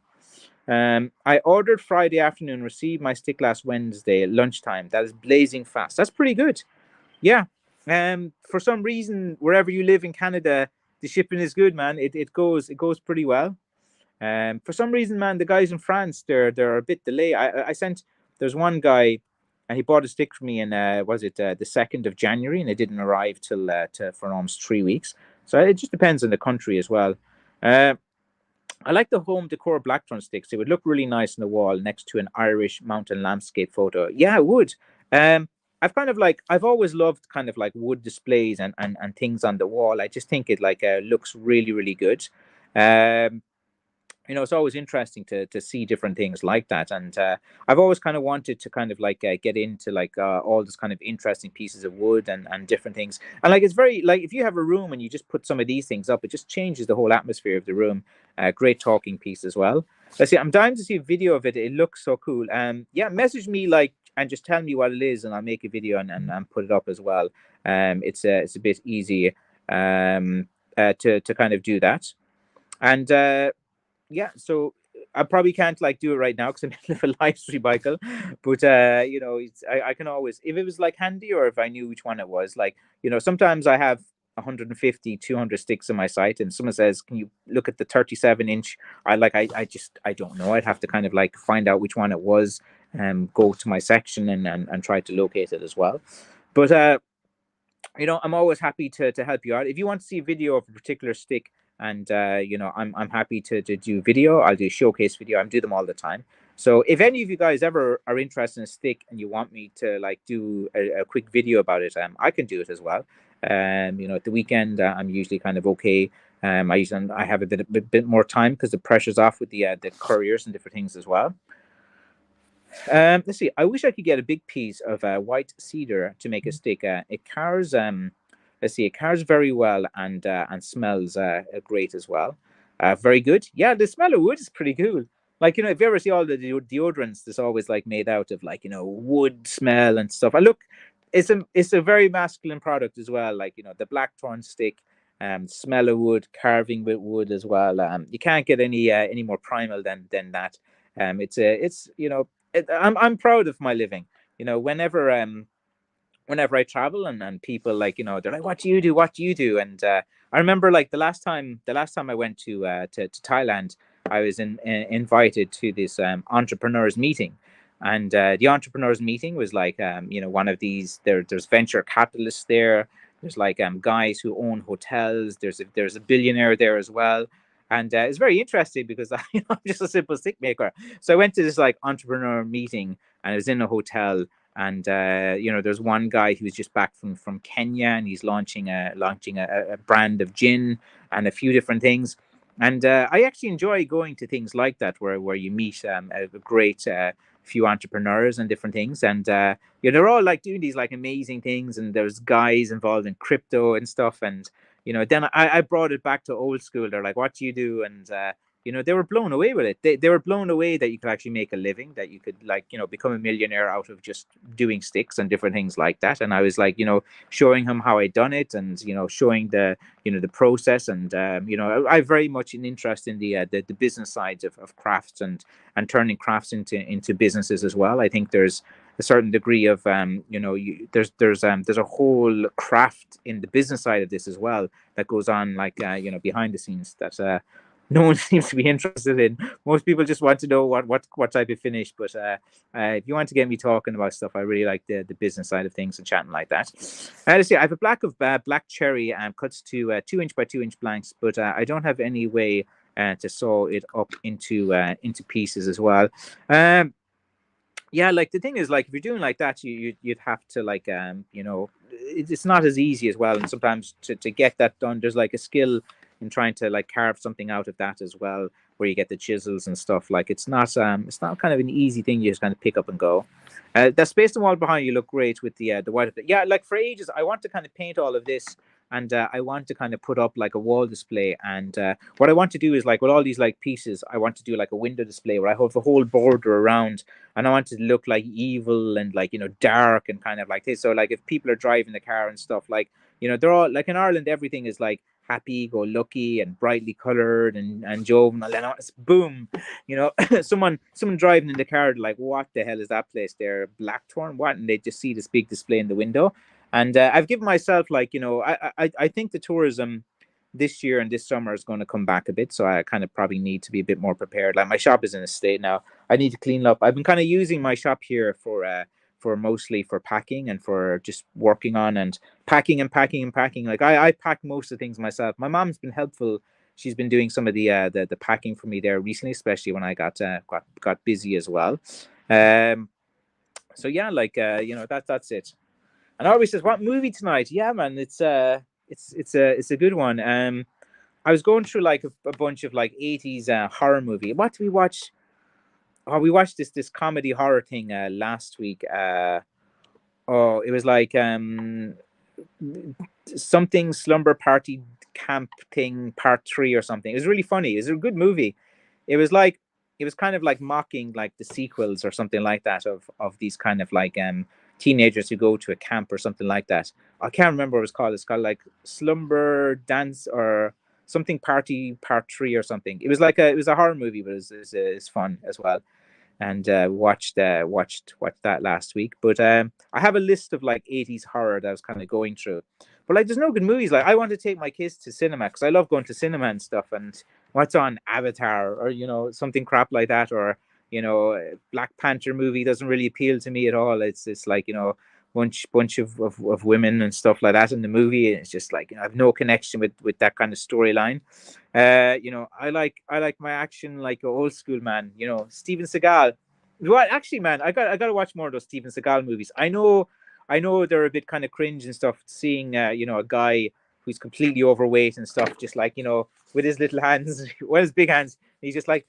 I ordered Friday afternoon, received my stick last Wednesday at lunchtime. That is blazing fast. That's pretty good. Yeah. For some reason, wherever you live in Canada, the shipping is good, man. It goes pretty well. For some reason, man, the guys in France, they're a bit delayed. I sent, there's one guy, and he bought a stick for me in was it the 2nd of January, and it didn't arrive till for almost 3 weeks. So it just depends on the country as well. Uh, I like the home decor blackthorn sticks. It would look really nice on the wall next to an Irish mountain landscape photo. Yeah, it would. I've always loved kind of like wood displays and things on the wall. I just think it like looks really, really good. Um, it's always interesting to see different things like that, and I've always kind of wanted to kind of like get into like all this kind of interesting pieces of wood and different things. And like, it's very, like, if you have a room and you just put some of these things up, it just changes the whole atmosphere of the room. Great talking piece as well. Let's see, I'm dying to see a video of it. It looks so cool. Yeah, message me, like, and just tell me what it is, and I'll make a video and put it up as well. It's a bit easy to kind of do that. And yeah, so I probably can't like do it right now because I'm in the middle of a live stream, Michael. But I can always, if it was like handy, or if I knew which one it was, like, sometimes I have 150 200 sticks on my site, and someone says, can you look at the 37-inch? I don't know. I'd have to kind of like find out which one it was, go to my section and try to locate it as well. But I'm always happy to help you out. If you want to see a video of a particular stick, and I'm happy to do video. I'll do showcase video. I'm do them all the time. So if any of you guys ever are interested in a stick and you want me to like do a quick video about it, I can do it as well. At the weekend, I'm usually kind of okay. I have a bit more time because the pressure's off with the couriers and different things as well. Let's see. I wish I could get a big piece of white cedar to make a stick. It cars. Let's see. It cars very well and smells great as well. Very good. Yeah, the smell of wood is pretty cool. Like, if you ever see all the deodorants, that's always like made out of like wood smell and stuff. I look, it's a very masculine product as well. Like, the blackthorn stick. smell of wood, carving with wood as well. You can't get any more primal than that. It's I'm proud of my living. Whenever I travel, and people, like, they're like, "What do you do? What do you do?" And I remember, like, the last time I went to Thailand, I was invited to this entrepreneurs meeting, and the entrepreneurs meeting was like, one of these. There's venture capitalists there. There's like guys who own hotels. There's a billionaire there as well. And it's very interesting because I'm just a simple stick maker. So I went to this like entrepreneur meeting, and I was in a hotel, and there's one guy who's just back from Kenya, and he's launching a brand of gin and a few different things. And I actually enjoy going to things like that, where you meet a great few entrepreneurs and different things. And they're all like doing these like amazing things, and there's guys involved in crypto and stuff. And then I brought it back to old school. They're like, "What do you do?" And they were blown away with it. They were blown away that you could actually make a living, that you could, like, become a millionaire out of just doing sticks and different things like that. And I was like, showing him how I done it, and showing the process. And I very much an interest in the business sides of crafts, and turning crafts into businesses as well. I think there's a certain degree of there's a whole craft in the business side of this as well, that goes on, like, behind the scenes, that no one seems to be interested in. Most people just want to know what type of finish. But if you want to get me talking about stuff, I really like the business side of things and chatting like that. Let's see. I have a black cherry cuts to 2 inch by 2 inch blanks, but I don't have any way to saw it up into pieces as well. Yeah, like, the thing is, like, if you're doing like that, you'd have to, like, it's not as easy as well. And sometimes to get that done, there's like a skill in trying to, like, carve something out of that as well, where you get the chisels and stuff. Like, it's not kind of an easy thing you just kind of pick up and go. The space and wall behind you look great with the white. Yeah, like, for ages I want to kind of paint all of this, and I want to kind of put up like a wall display. And what I want to do is, like, with all these like pieces, I want to do like a window display where I have the whole border around, and I want it to look like evil and, like, dark and kind of like this. So, like, if people are driving the car and stuff, like, they're all like, in Ireland, everything is like happy go lucky and brightly colored and jovial. And it's boom, someone driving in the car, like, what the hell is that place there? Blackthorn, what? And they just see this big display in the window. And I've given myself, like, I think the tourism this year and this summer is going to come back a bit. So I kind of probably need to be a bit more prepared. Like, my shop is in a state now. I need to clean up. I've been kind of using my shop here for mostly for packing, and for just working on and packing and packing and packing. Like, I pack most of the things myself. My mom's been helpful. She's been doing some of the packing for me there recently, especially when I got busy as well. Um, so yeah, like, that's it. And Arby says, "What movie tonight?" Yeah, man, it's a good one. I was going through like a bunch of like 80s horror movie. What did we watch? Oh, we watched this comedy horror thing last week. Oh, it was like something slumber party camp thing part 3 or something. It was really funny. It was a good movie. It was like, it was kind of like mocking like the sequels or something like that of these kind of like teenagers who go to a camp or something like that. I can't remember what it was called. It's called like Slumber Dance or something party part 3 or something. It was a horror movie, but it's fun as well. And watched that last week. But I have a list of like 80s horror that I was kind of going through. But like, there's no good movies. Like, I want to take my kids to cinema because I love going to cinema and stuff. And what's on Avatar, or something crap like that, or Black Panther movie doesn't really appeal to me at all. It's like, bunch of women and stuff like that in the movie. It's just like, I have no connection with that kind of storyline. I like my action, like old school, man. Steven Seagal. Well, actually, man, I got to watch more of those Steven Seagal movies. I know they're a bit kind of cringe and stuff, seeing a guy who's completely overweight and stuff, just like, with his little hands, well, his big hands, he's just like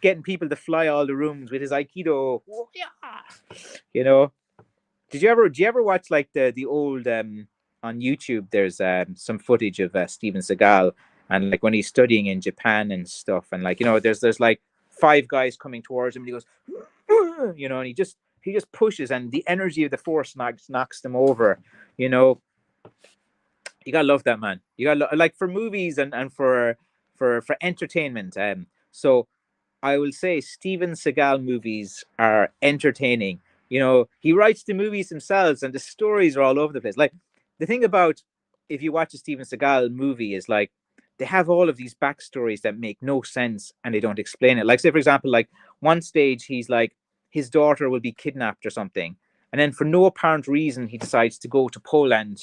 getting people to fly all the rooms with his aikido. Oh, yeah. you know do you ever watch like the old on YouTube? There's some footage of Steven Seagal, and like when he's studying in Japan and stuff, and like, there's like 5 guys coming towards him, and he goes, and he just pushes, and the energy of the force knocks them over. you know You gotta love that, man. You gotta like for movies and for entertainment. So I will say Steven Seagal movies are entertaining. You know, he writes the movies themselves, and the stories are all over the place. Like the thing about if you watch a Steven Seagal movie is like they have all of these backstories that make no sense and they don't explain it. Like, say for example, like one stage he's like his daughter will be kidnapped or something, and then for no apparent reason he decides to go to Poland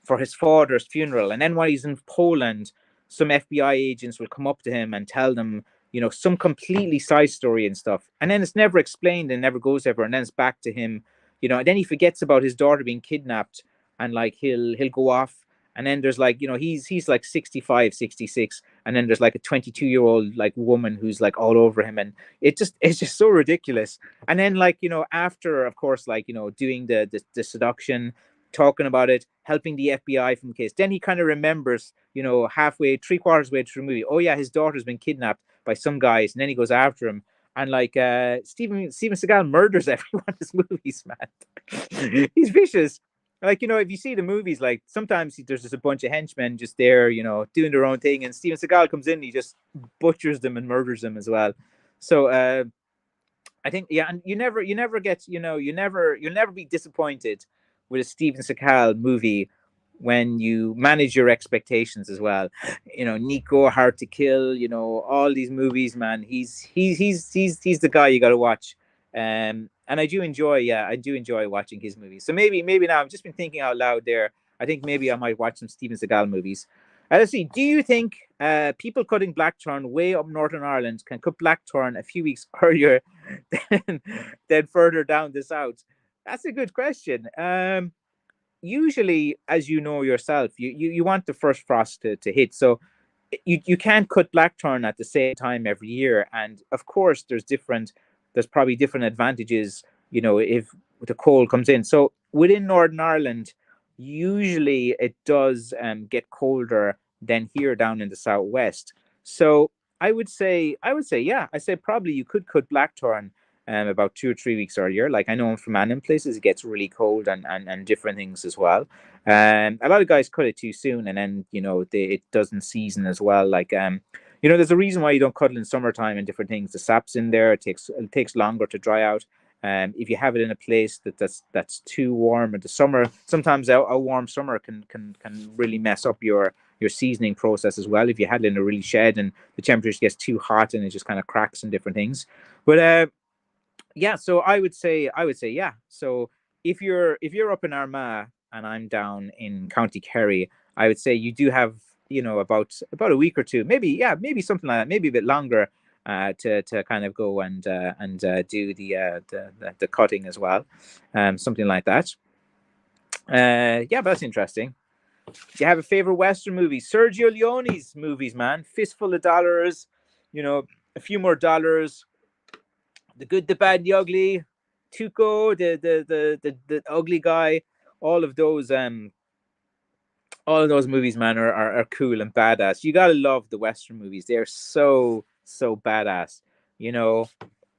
for his father's funeral. And then while he's in Poland, some FBI agents will come up to him and tell them, you know, some completely side story and stuff. And then it's never explained and never goes ever. And then it's back to him, you know, and then he forgets about his daughter being kidnapped and like he'll go off. And then there's like, you know, he's like 65, 66. And then there's like a 22-year-old like woman who's like all over him. And it's just so ridiculous. And then like, you know, after, of course, like, you know, doing the seduction, talking about it, helping the FBI from the case. Then he kind of remembers, you know, halfway, three quarters way through the movie, oh yeah, his daughter's been kidnapped by some guys, and then he goes after him. And like Steven Seagal murders everyone in his movies, man. He's vicious. Like, you know, if you see the movies, like sometimes there's just a bunch of henchmen just there, you know, doing their own thing, and Steven Seagal comes in, and he just butchers them and murders them as well. So I think, yeah, and you never get, you know, you'll never be disappointed with a Steven Seagal movie when you manage your expectations as well. You know, Nico, Hard to Kill, you know, all these movies, man. He's the guy you got to watch. And I do enjoy, yeah, I do enjoy watching his movies. So maybe now I've just been thinking out loud there. I think maybe I might watch some Steven Seagal movies. Let's see. Do you think people cutting blackthorn way up Northern Ireland can cut blackthorn a few weeks earlier than further down the south? That's a good question. Usually, as you know yourself, you want the first frost to hit. So you can't cut blackthorn at the same time every year. And of course, there's probably different advantages, you know, if the cold comes in. So within Northern Ireland, usually it does get colder than here down in the southwest. So yeah, I say probably you could cut blackthorn about 2 or 3 weeks earlier. Like I know in Fermanagh places it gets really cold and different things as well. A lot of guys cut it too soon, and then you know it doesn't season as well. Like you know, there's a reason why you don't cut it in summertime and different things. The sap's in there. It takes longer to dry out. If you have it in a place that's too warm in the summer, sometimes a warm summer can really mess up your seasoning process as well. If you had it in a really shed and the temperature gets too hot and it just kind of cracks and different things. But yeah, so I would say yeah. So if you're up in Armagh and I'm down in County Kerry, I would say you do have, you know, about a week or two, maybe, yeah, maybe something like that, maybe a bit longer, to kind of go and do the cutting as well, something like that. Yeah, but that's interesting. Do you have a favorite Western movie? Sergio Leone's movies, man. Fistful of Dollars, you know, A Few More Dollars, The Good, the Bad, the Ugly, Tuco, the ugly guy. All of those movies, man, are cool and badass. You gotta love the Western movies. They're so badass. You know,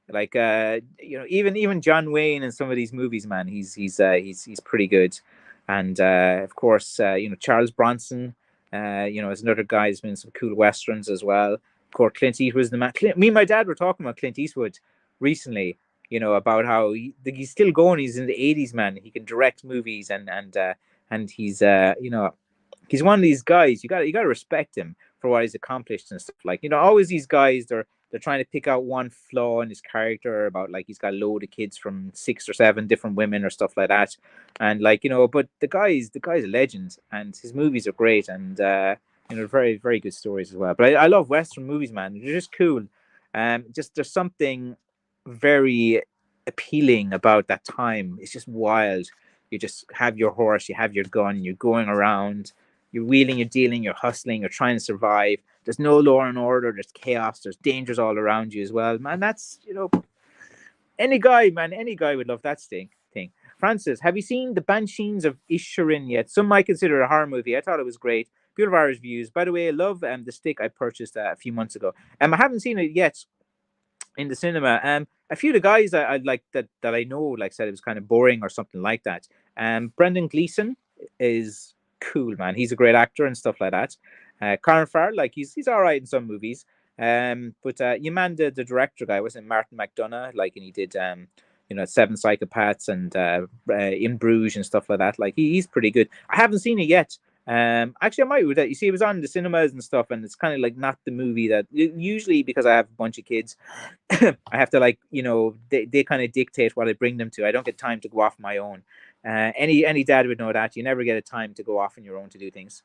like you know, even John Wayne in some of these movies, man, he's pretty good. And of course, you know, Charles Bronson, you know, is another guy who's been in some cool westerns as well. Of course, Clint Eastwood's the man. Me and my dad were talking about Clint Eastwood recently. You know, about how he's still going. He's in the 80s, man. He can direct movies and he's you know, he's one of these guys you got to respect him for what he's accomplished and stuff. Like, you know, always these guys they're trying to pick out one flaw in his character about like he's got a load of kids from 6 or 7 different women or stuff like that. And like, you know, but the guy's a legend and his movies are great. And you know, very very good stories as well. But I love Western movies, man. They're just cool. Just there's something very appealing about that time. It's just wild. You just have your horse, you have your gun, you're going around, you're wheeling, you're dealing, you're hustling, you're trying to survive. There's no law and order, there's chaos, there's dangers all around you as well. Man, that's, you know, any guy would love that thing. Francis, have you seen The Banshees of Inisherin yet? Some might consider it a horror movie. I thought it was great. Beautiful Irish views. By the way, I love the stick I purchased a few months ago. I haven't seen it yet in the cinema. A few of the guys I like that I know like said it was kind of boring or something like that. Brendan Gleeson is cool, man. He's a great actor and stuff like that. Colin Farrell, like he's all right in some movies. But you man, the director guy wasn't Martin McDonagh, like, and he did Seven Psychopaths and In Bruges and stuff like that. Like he's pretty good. I haven't seen it yet. Actually, I might with that. You see, it was on the cinemas and stuff, and it's kind of like not the movie that usually, because I have a bunch of kids, I have to like they kind of dictate what I bring them to. I don't get time to go off my own. Any dad would know that you never get a time to go off on your own to do things.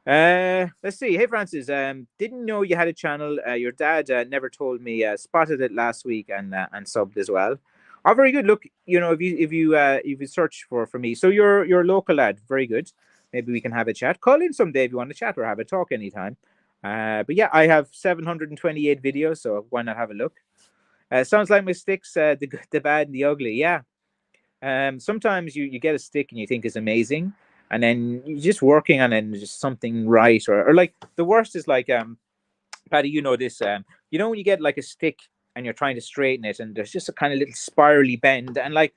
Let's see. Hey, Francis. Didn't know you had a channel. Your dad never told me. Spotted it last week and subbed as well. Oh, very good. Look, if you search for me, so you're a local lad. Very good. Maybe we can have a chat. Call in someday if you want to chat or have a talk anytime. But yeah, I have 728 videos, so why not have a look? Sounds like my sticks, the good, the bad, and the ugly. Yeah. Sometimes you get a stick and you think is amazing, and then you're just working on it and just something right, or like the worst is like Paddy, you know this, when you get like a stick and you're trying to straighten it and there's just a kind of little spirally bend, and like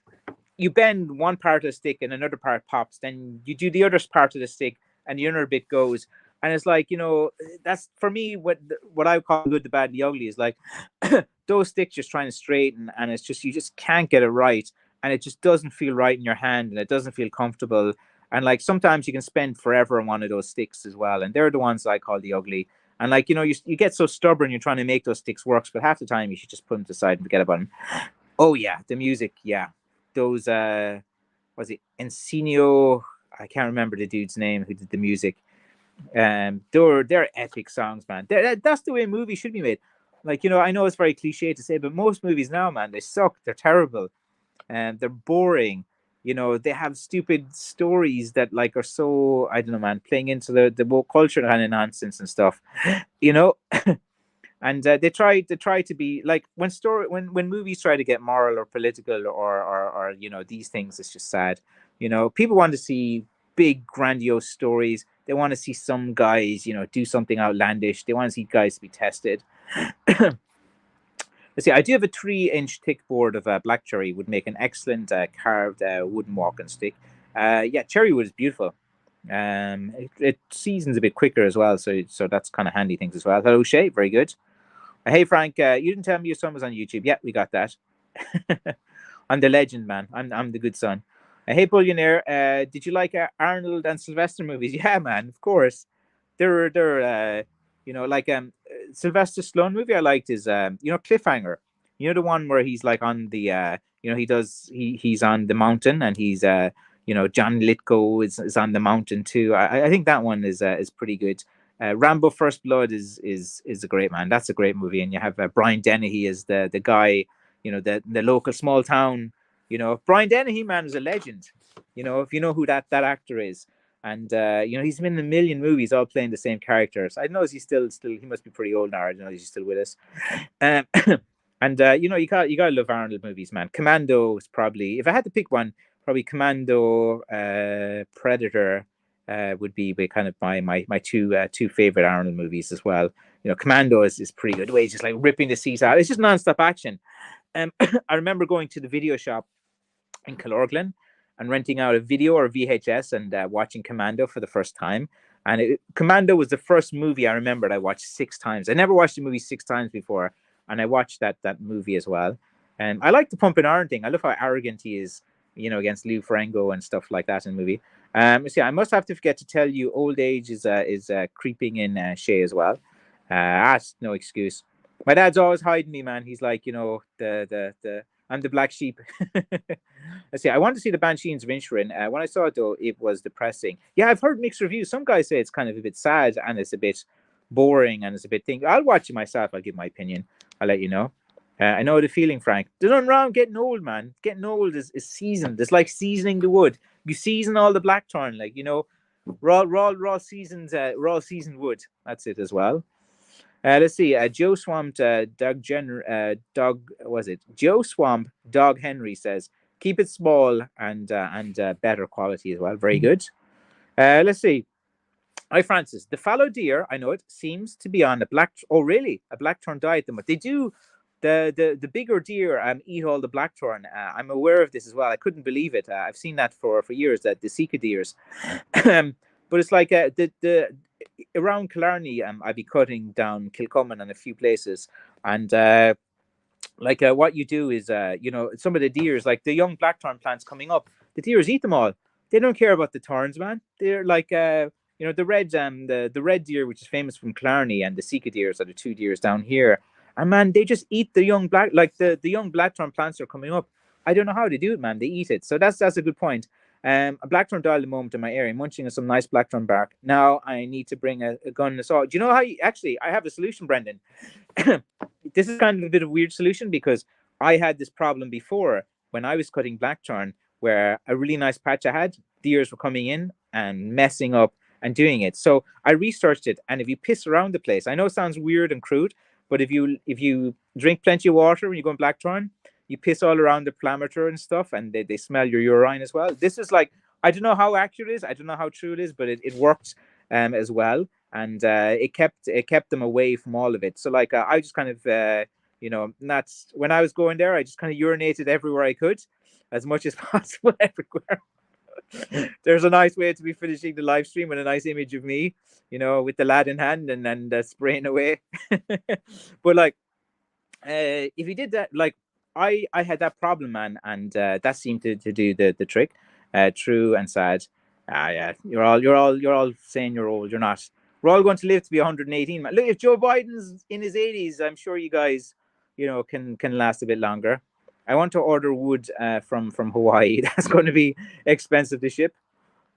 you bend one part of the stick and another part pops, then you do the other part of the stick and the other bit goes, and it's like, that's for me what I call the good, the bad, and the ugly is like those sticks just trying to straighten, and it's just you just can't get it right, and it just doesn't feel right in your hand, and it doesn't feel comfortable. And like sometimes you can spend forever on one of those sticks as well, and they're the ones I call the ugly. And like you get so stubborn, you're trying to make those sticks work, but half the time you should just put them to the side and forget about them. Oh yeah, the music, yeah, those was it Encinio? I can't remember the dude's name who did the music. They're epic songs, man. That's the way movies should be made. Like, I know it's very cliche to say, but most movies now, man, they suck. They're terrible, and they're boring. They have stupid stories that like are so, I don't know, man, playing into the woke culture kind of nonsense and stuff. you know and they try to be like, when movies try to get moral or political or these things, it's just sad. People want to see big grandiose stories. They want to see some guys do something outlandish. They want to see guys to be tested. Let's see, I do have a 3-inch thick board of black cherry. Would make an excellent carved wooden walking stick. Yeah, cherry wood is beautiful. It seasons a bit quicker as well, so that's kind of handy things as well. Hello, Shay, very good. Hey, Frank, you didn't tell me your son was on YouTube. Yeah, we got that. I'm the legend, man. I'm the good son. Hey, Billionaire, did you like Arnold and Sylvester movies? Yeah, man, of course. They're like Sylvester Stallone movie I liked is Cliffhanger. The one where he's like on the he's on the mountain, and he's John Lithgow is on the mountain too. I think that one is pretty good. Rambo First Blood is a great, man. That's a great movie, and you have Brian Dennehy as the guy, the local small town. Brian Dennehy, man, is a legend. If you know who that actor is, and he's been in a million movies, all playing the same characters. I know he's still he must be pretty old now. I don't know if he's still with us. Um, and you gotta love Arnold movies, man. Commando is probably, if I had to pick one, probably Commando, Predator. Would be kind of my two favorite Arnold movies as well. Commando is pretty good. The way he's just like ripping the seats out. It's just non-stop action. I remember going to the video shop in Killorglin and renting out a video or a VHS and watching Commando for the first time. And Commando was the first movie I remembered I watched 6 times. I never watched a movie 6 times before, and I watched that movie as well. And I like the pumping iron thing. I love how arrogant he is, against Lou Ferrigno and stuff like that in the movie. See, I must have to forget to tell you, old age is creeping in Shay as well. That's no excuse. My dad's always hiding me, man. He's like, I'm the black sheep. Let's see. I want to see the Banshees of Inisherin. When I saw it, though, it was depressing. Yeah, I've heard mixed reviews. Some guys say it's kind of a bit sad and it's a bit boring and it's a bit thing. I'll watch it myself. I'll give my opinion. I'll let you know. I know the feeling, Frank. There's nothing wrong getting old, man. Getting old is seasoned. It's like seasoning the wood. You season all the blackthorn, like raw seasoned wood. That's it as well. Let's see. Joe Swamp, Joe Swamp Dog Henry says, keep it small and better quality as well. Very good. Let's see. Hi, Francis. The fallow deer, I know it, seems to be on a blackthorn diet. They the bigger deer eat all the blackthorn. I'm aware of this as well. I couldn't believe it. I've seen that for years. That the Sika deers, but it's like the around Killarney. I'd be cutting down Kilcummin and a few places, and what you do is some of the deers, like the young blackthorn plants coming up, the deers eat them all. They don't care about the thorns, man. They're like the red the red deer, which is famous from Killarney, and the Sika deers are the two deers down here. And man, they just eat the young the young blackthorn plants are coming up. I don't know how they do it, man. They eat it. So that's a good point. A blackthorn dial at the moment in my area, munching on some nice blackthorn bark. Now I need to bring a gun and a saw. Do you know how actually I have a solution, Brendan? This is kind of a bit of a weird solution because I had this problem before when I was cutting blackthorn, where a really nice patch I had, deers were coming in and messing up and doing it. So I researched it, and if you piss around the place, I know it sounds weird and crude, but if you drink plenty of water when you go in blackthorn, you piss all around the perimeter and stuff, and they smell your urine as well. This is like, I don't know how accurate it is, I don't know how true it is, but it worked as well, and it kept them away from all of it. So like I just kind of that's when I was going there, I just kind of urinated everywhere I could, as much as possible everywhere. There's a nice way to be finishing the live stream with a nice image of me, with the lad in hand and spraying away. But like, if you did that, like I had that problem, man, and that seemed to do the trick. True and sad. Yeah, you're all saying you're old. You're not. We're all going to live to be 118, man. Look, if Joe Biden's in his 80s, I'm sure you guys, can last a bit longer. I want to order wood from Hawaii. That's going to be expensive to ship.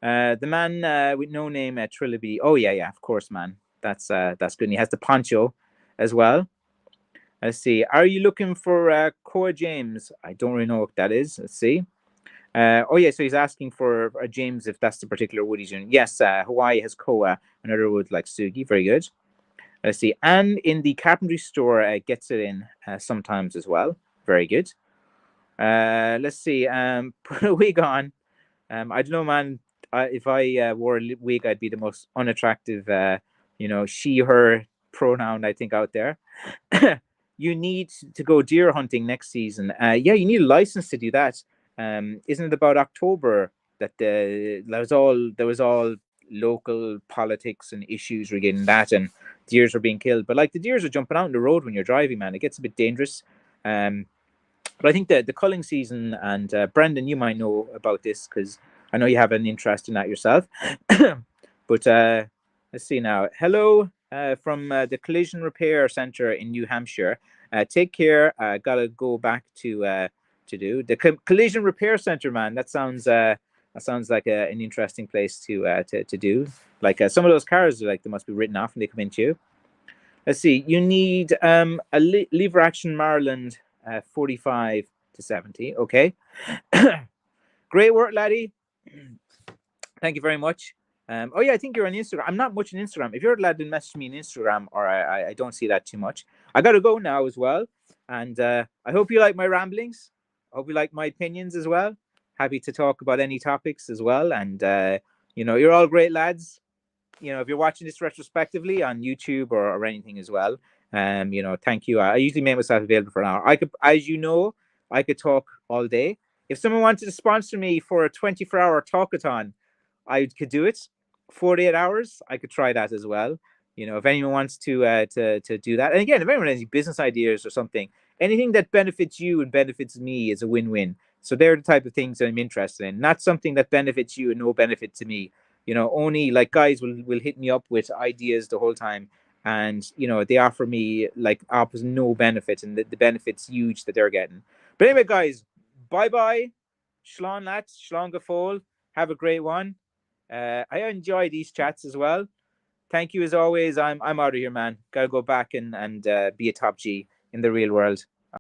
The man with no name, Triloby. Oh yeah, of course, man. That's good. And he has the poncho as well. Let's see. Are you looking for Koa James? I don't really know what that is. Let's see. Oh yeah, so he's asking for James if that's the particular wood he's using. Yes, Hawaii has Koa, another wood like Sugi. Very good. Let's see. And in the carpentry store, gets it in sometimes as well. Very good. Let's see. Put a wig on. I don't know, man. If I wore a wig, I'd be the most unattractive, she, her pronoun, I think, out there. You need to go deer hunting next season. Yeah, you need a license to do that. Isn't it about October that there was all local politics and issues regarding that, and deers are being killed? But like the deers are jumping out on the road when you're driving, man. It gets a bit dangerous. But I think that the culling season, and Brendan, you might know about this because I know you have an interest in that yourself. But let's see now. Hello from the Collision Repair Center in New Hampshire. Take care. Gotta go back to do the Collision Repair Center, man. That sounds like an interesting place to do. Like some of those cars, like they must be written off when they come into you. Let's see. You need a lever action Maryland 45 to 70. Okay. Great work, laddie. Thank you very much. Oh yeah, I think you're on Instagram. I'm not much on Instagram. If you're allowed to message me on Instagram, or I don't see that too much. I gotta go now as well. And I hope you like my ramblings. I hope you like my opinions as well. Happy to talk about any topics as well. And you're all great lads. If you're watching this retrospectively on YouTube or anything as well, thank you. I usually make myself available for an hour. I could, as you know, I could talk all day. If someone wanted to sponsor me for a 24-hour talkathon, I could do it. 48 hours, I could try that as well. If anyone wants to do that, and again, if anyone has any business ideas or something, anything that benefits you and benefits me is a win-win. So they're the type of things that I'm interested in. Not something that benefits you and no benefit to me. Only like guys will hit me up with ideas the whole time, and they offer me like opposite no benefit, and the benefit's huge that they're getting. But anyway, guys, bye bye. Shlán lads, shlán gafol. Have a great one. I enjoy these chats as well. Thank you as always. I'm out of here, man. Gotta go back and be a top G in the real world.